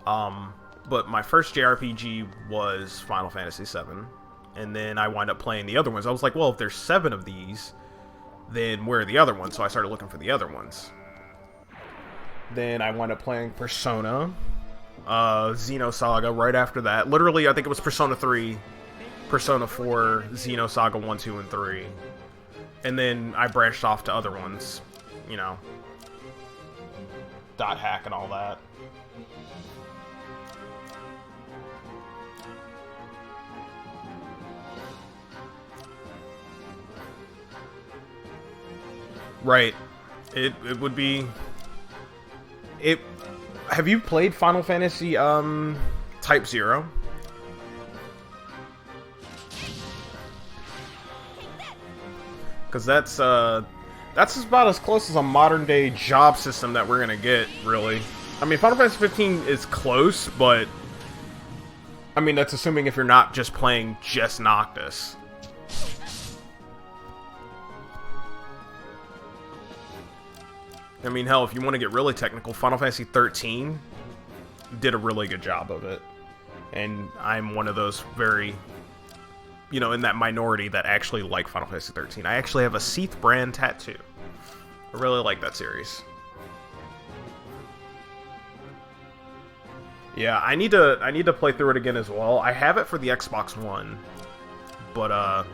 But my first JRPG was Final Fantasy VII, and then I wound up playing the other ones. I was like, well, if there's 7 of these, then where are the other ones? So I started looking for the other ones. Then I wound up playing Persona, Xenosaga right after that. Literally, I think it was Persona 3, Persona 4, Xenosaga 1, 2, and 3. And then I branched off to other ones, you know. Dot hack and all that. Right. It would be... Have you played Final Fantasy, Type 0? Because that's about as close as a modern-day job system that we're gonna get, really. I mean, Final Fantasy 15 is close, but... I mean, that's assuming if you're not just playing just Noctis. I mean, hell, if you want to get really technical, Final Fantasy 13 did a really good job of it. And I'm one of those very, you know, in that minority that actually like Final Fantasy 13. I actually have a Seath brand tattoo. I really like that series. Yeah, I need to play through it again as well. I have it for the Xbox One, but I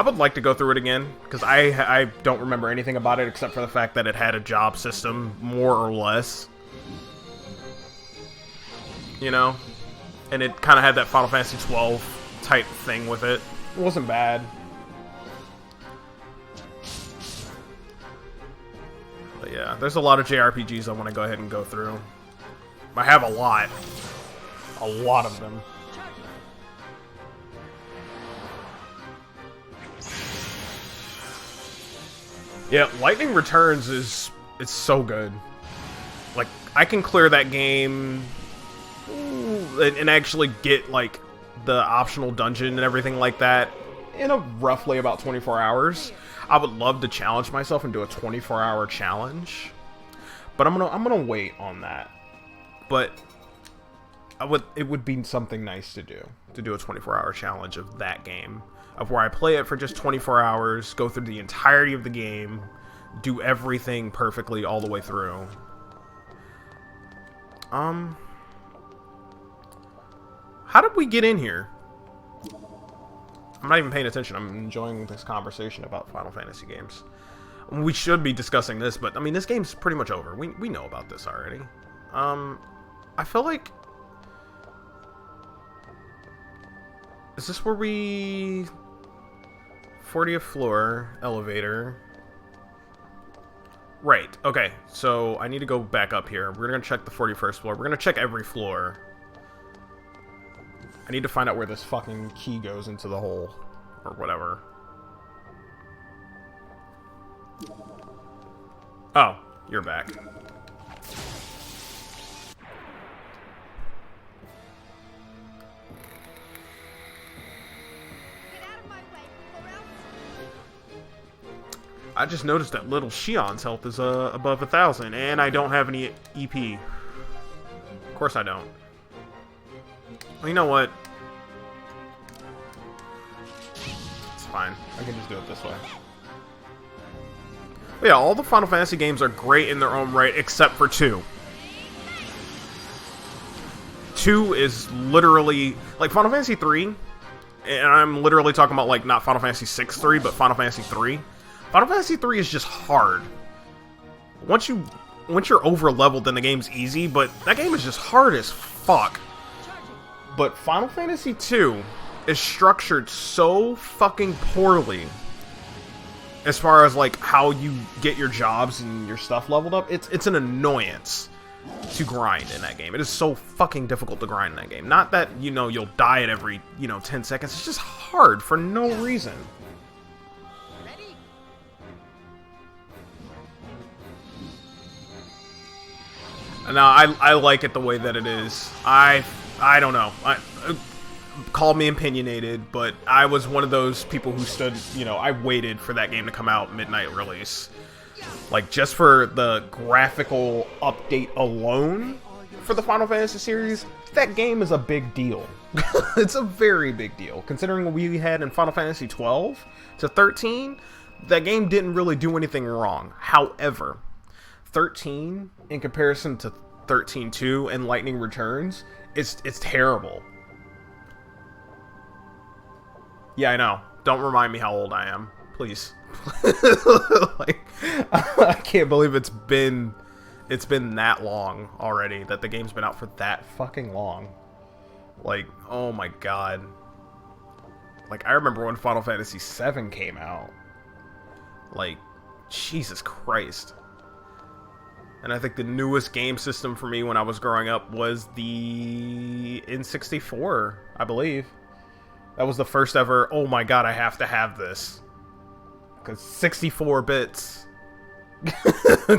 would like to go through it again, because I don't remember anything about it except for the fact that it had a job system, more or less. You know? And it kind of had that Final Fantasy 12 type thing with it. It wasn't bad. But yeah, there's a lot of JRPGs I want to go ahead and go through. I have a lot. A lot of them. Yeah, Lightning Returns is so good. Like, I can clear that game and actually get, like, the optional dungeon and everything like that in roughly about 24 hours. I would love to challenge myself and do a 24-hour challenge, but I'm gonna wait on that. But it would be something nice to do a 24-hour challenge of that game, of where I play it for just 24 hours, go through the entirety of the game, do everything perfectly all the way through. How did we get in here? I'm not even paying attention. I'm enjoying this conversation about Final Fantasy games. We should be discussing this, but I mean, this game's pretty much over. We know about this already. I feel like... Is this where we... 40th floor, elevator. Right, okay. So, I need to go back up here. We're gonna check the 41st floor. We're gonna check every floor. I need to find out where this fucking key goes into the hole. Or whatever. Oh, you're back. Get out of my way, or else... I just noticed that little Shion's health is above 1,000, and I don't have any EP. Of course I don't. Well, you know what? It's fine. I can just do it this way. But yeah, all the Final Fantasy games are great in their own right, except for 2. 2 is literally... Like, Final Fantasy 3, and I'm literally talking about, like, not Final Fantasy 6-3, but Final Fantasy 3. Final Fantasy 3 is just hard. Once you're over-leveled, then the game's easy, but that game is just hard as fuck. But Final Fantasy 2 is structured so fucking poorly as far as, like, how you get your jobs and your stuff leveled up. It's an annoyance to grind in that game. It is so fucking difficult to grind in that game. Not that, you know, you'll die at every, 10 seconds. It's just hard for no reason. Ready? Now, I like it the way that it is. I don't know. Call me opinionated, but I was one of those people who stood, I waited for that game to come out midnight release. Like, just for the graphical update alone for the Final Fantasy series, that game is a big deal. It's a very big deal. Considering what we had in Final Fantasy 12 to 13, that game didn't really do anything wrong. However, 13, in comparison to 13.2 and Lightning Returns, it's terrible. Yeah, I know. Don't remind me how old I am. Please. Like, I can't believe it's been that long already, that the game's been out for that fucking long. Like, oh my god. Like, I remember when Final Fantasy VII came out. Like, Jesus Christ. And I think the newest game system for me when I was growing up was the N64, I believe. That was the first ever, oh my god, I have to have this. Because 64 bits. I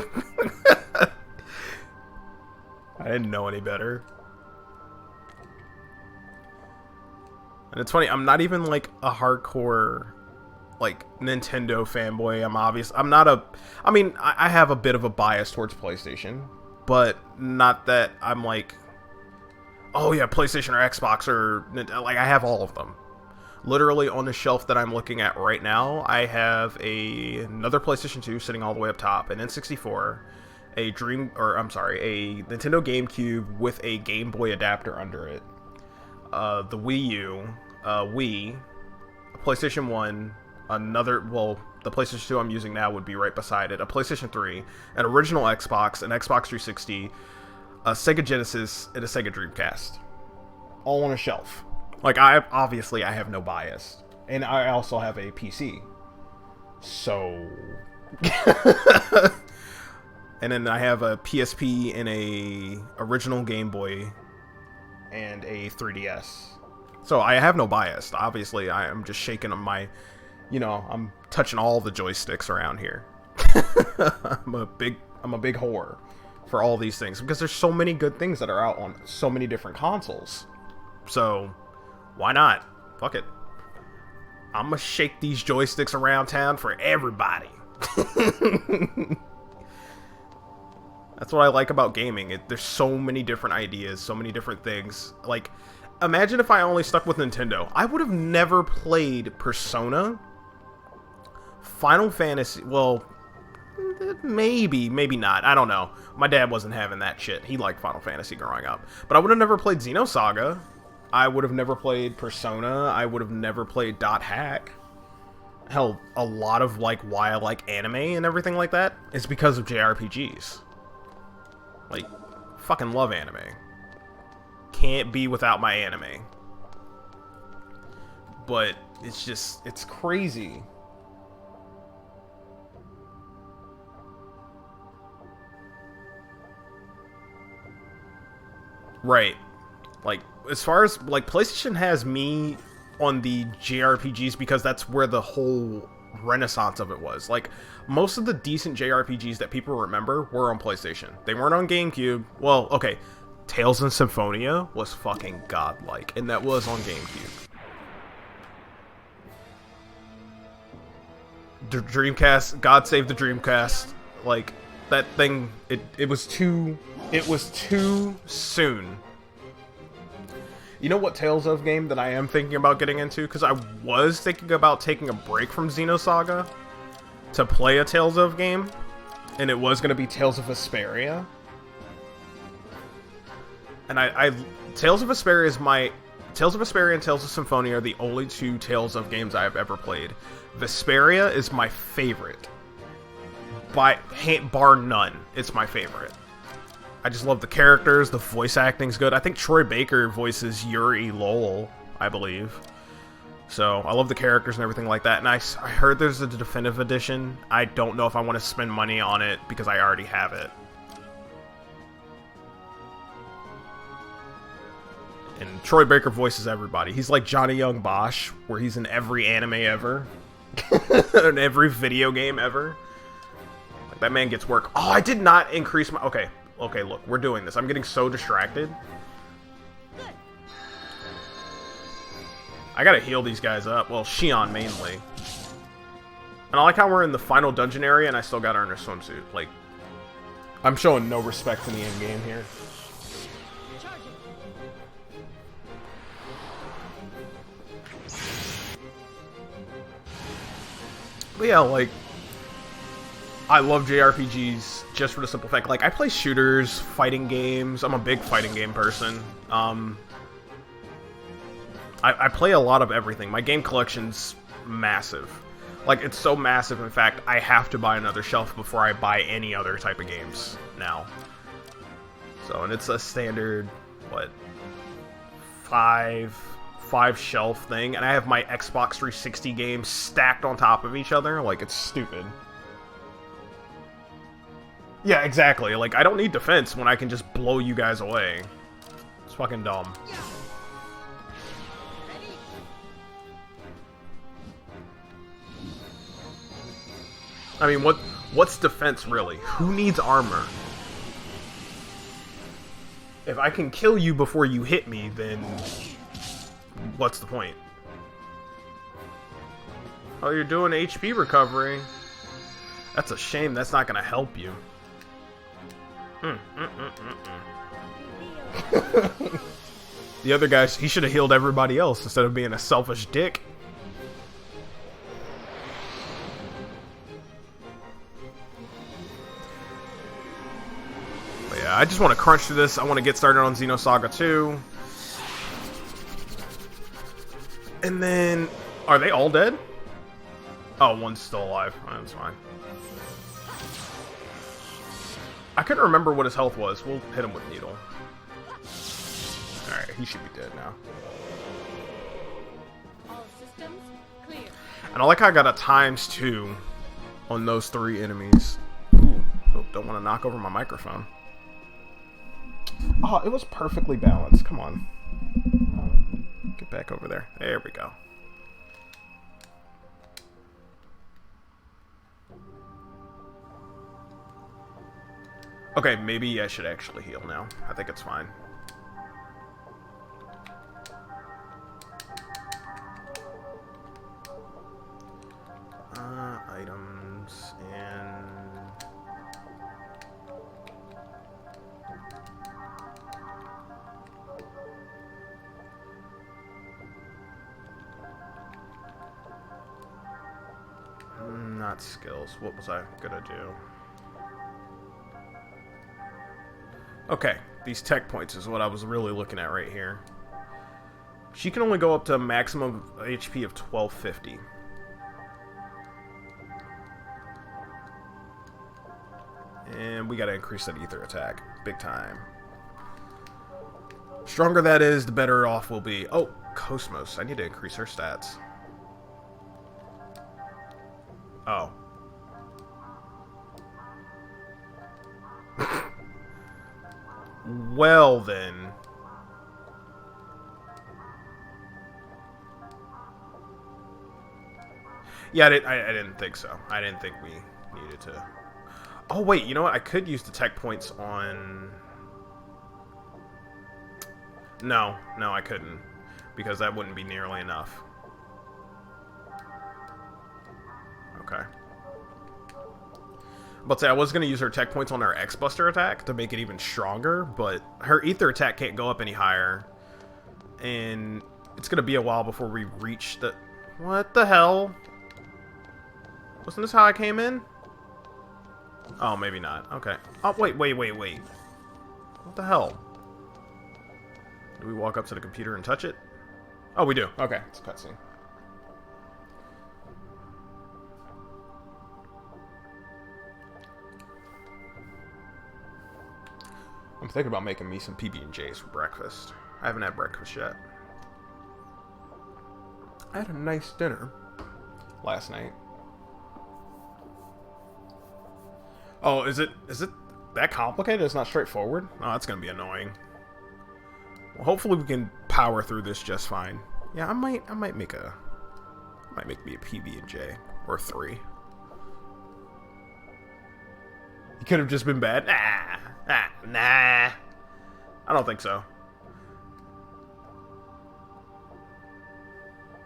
didn't know any better. And it's funny, I'm not even like a hardcore, like, Nintendo fanboy. I have a bit of a bias towards PlayStation. But not that I'm like, oh yeah, PlayStation or Xbox or, like, I have all of them. Literally on the shelf that I'm looking at right now, I have another PlayStation 2 sitting all the way up top, an N64, a Nintendo GameCube with a Game Boy adapter under it, the Wii U, Wii, a PlayStation 1, the PlayStation 2 I'm using now would be right beside it, a PlayStation 3, an original Xbox, an Xbox 360, a Sega Genesis, and a Sega Dreamcast. All on a shelf. Like, I have no bias. And I also have a PC. So... And then I have a PSP and a original Game Boy and a 3DS. So I have no bias. Obviously, I am just shaking my... I'm touching all the joysticks around here. I'm a big whore for all these things. Because there's so many good things that are out on so many different consoles. So... why not? Fuck it. I'm gonna shake these joysticks around town for everybody. That's what I like about gaming. There's so many different ideas, so many different things. Like, imagine if I only stuck with Nintendo. I would have never played Persona, Final Fantasy, well, maybe not. I don't know. My dad wasn't having that shit. He liked Final Fantasy growing up. But I would have never played Xenosaga. I would have never played Persona. I would have never played Dot Hack. Hell, a lot of, like, why I like anime and everything like that is because of JRPGs. Like, fucking love anime. Can't be without my anime. But it's just, it's crazy. Right. Like, as far as, like, PlayStation has me on the JRPGs because that's where the whole renaissance of it was. Like, most of the decent JRPGs that people remember were on PlayStation. They weren't on GameCube. Well, okay, Tales and Symphonia was fucking godlike, and that was on GameCube. Dreamcast. God save the Dreamcast. Like that thing. It was too soon. You know what Tales of game that I am thinking about getting into? Because I was thinking about taking a break from Xenosaga to play a Tales of game, and it was going to be Tales of Vesperia. And Tales of Vesperia is Tales of Vesperia and Tales of Symphonia are the only two Tales of games I have ever played. Vesperia is my favorite. Bar none. It's my favorite. I just love the characters, the voice acting's good. I think Troy Baker voices Yuri Lowell, I believe. So, I love the characters and everything like that. And I heard there's a definitive edition. I don't know if I want to spend money on it because I already have it. And Troy Baker voices everybody. He's like Johnny Young Bosch, where he's in every anime ever. In every video game ever. Like, that man gets work. Oh, I did not increase my... Okay, look, we're doing this. I'm getting so distracted. I gotta heal these guys up. Well, Shion mainly. And I like how we're in the final dungeon area and I still got her in her swimsuit. Like, I'm showing no respect to the end game here. But yeah, like, I love JRPGs just for the simple fact, like, I play shooters, fighting games. I'm a big fighting game person. I play a lot of everything. My game collection's massive. Like, it's so massive, in fact, I have to buy another shelf before I buy any other type of games now. So, and it's a standard, what, five shelf thing, and I have my Xbox 360 games stacked on top of each other. Like, it's stupid. Yeah, exactly. Like, I don't need defense when I can just blow you guys away. It's fucking dumb. I mean, what's defense, really? Who needs armor? If I can kill you before you hit me, then... what's the point? Oh, you're doing HP recovery. That's a shame. That's not gonna help you. The other guy, he should have healed everybody else instead of being a selfish dick. But yeah, I just want to crunch through this. I want to get started on Xenosaga 2. And then, are they all dead? Oh, one's still alive. Oh, that's fine. I couldn't remember what his health was. We'll hit him with Needle. Alright, he should be dead now. All systems clear. And I like how I got a ×2 on those 3 enemies. Ooh, oh, don't want to knock over my microphone. Oh, it was perfectly balanced. Come on. Get back over there. There we go. Okay, maybe I should actually heal now. I think it's fine. Items and... not skills. What was I gonna do? Okay, these tech points is what I was really looking at right here. She can only go up to a maximum HP of 1250. And we gotta increase that ether attack. Big time. Stronger that is, the better off we'll be. Oh, Cosmos. I need to increase her stats. Oh. Well, then. Yeah, I didn't think so. I didn't think we needed to... Oh, wait, you know what? I could use the tech points on... No, I couldn't. Because that wouldn't be nearly enough. Okay. But say I was gonna use her tech points on her X-Buster attack to make it even stronger, but her ether attack can't go up any higher. And it's gonna be a while before we reach the... What the hell? Wasn't this how I came in? Oh, maybe not. Okay. Oh, wait. What the hell? Do we walk up to the computer and touch it? Oh, we do. Okay, it's a cutscene. I'm thinking about making me some PB&Js for breakfast. I haven't had breakfast yet. I had a nice dinner last night. Oh, is it that complicated? It's not straightforward? Oh, that's gonna be annoying. Well, hopefully we can power through this just fine. Yeah, I might make me a PB&J or 3. It could have just been bad. Nah. I don't think so.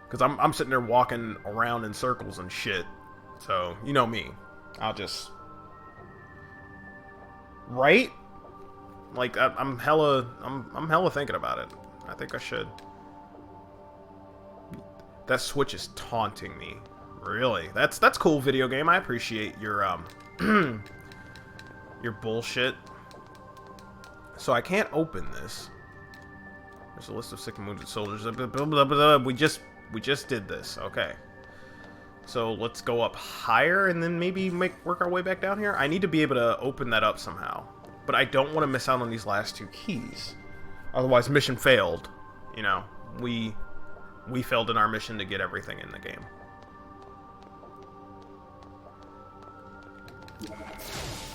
Because I'm sitting there walking around in circles and shit. So, you know me. I'll just... Right? Like, I'm hella thinking about it. I think I should. That switch is taunting me. Really? That's cool, video game. I appreciate your, your bullshit. So I can't open this. There's a list of sick and wounded soldiers. We just did this. Okay. So let's go up higher and then maybe work our way back down here. I need to be able to open that up somehow. But I don't want to miss out on these last 2 keys. Otherwise, mission failed. You know, we failed in our mission to get everything in the game.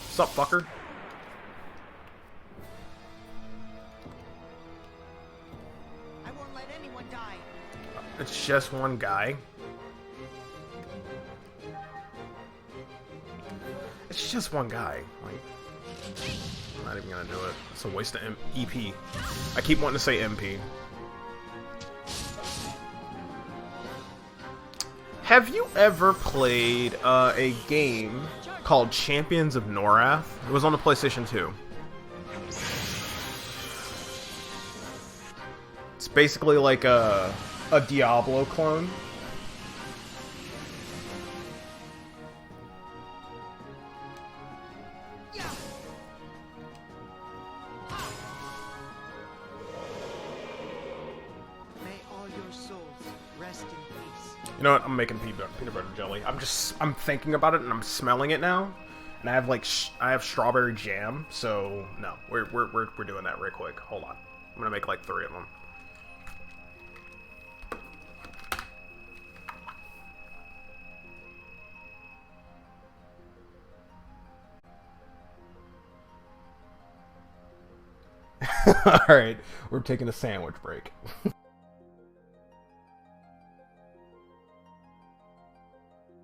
Sup, fucker? I won't let anyone die. It's just one guy. It's just one guy. Like, I'm not even gonna do it. It's a waste of EP. I keep wanting to say MP. Have you ever played a game called Champions of Norath? It was on the PlayStation 2. It's basically like a Diablo clone. You know what? I'm making peanut butter jelly. I'm thinking about it and I'm smelling it now, and I have like I have strawberry jam. So no, we're doing that real quick. Hold on, I'm gonna make like 3 of them. All right, we're taking a sandwich break.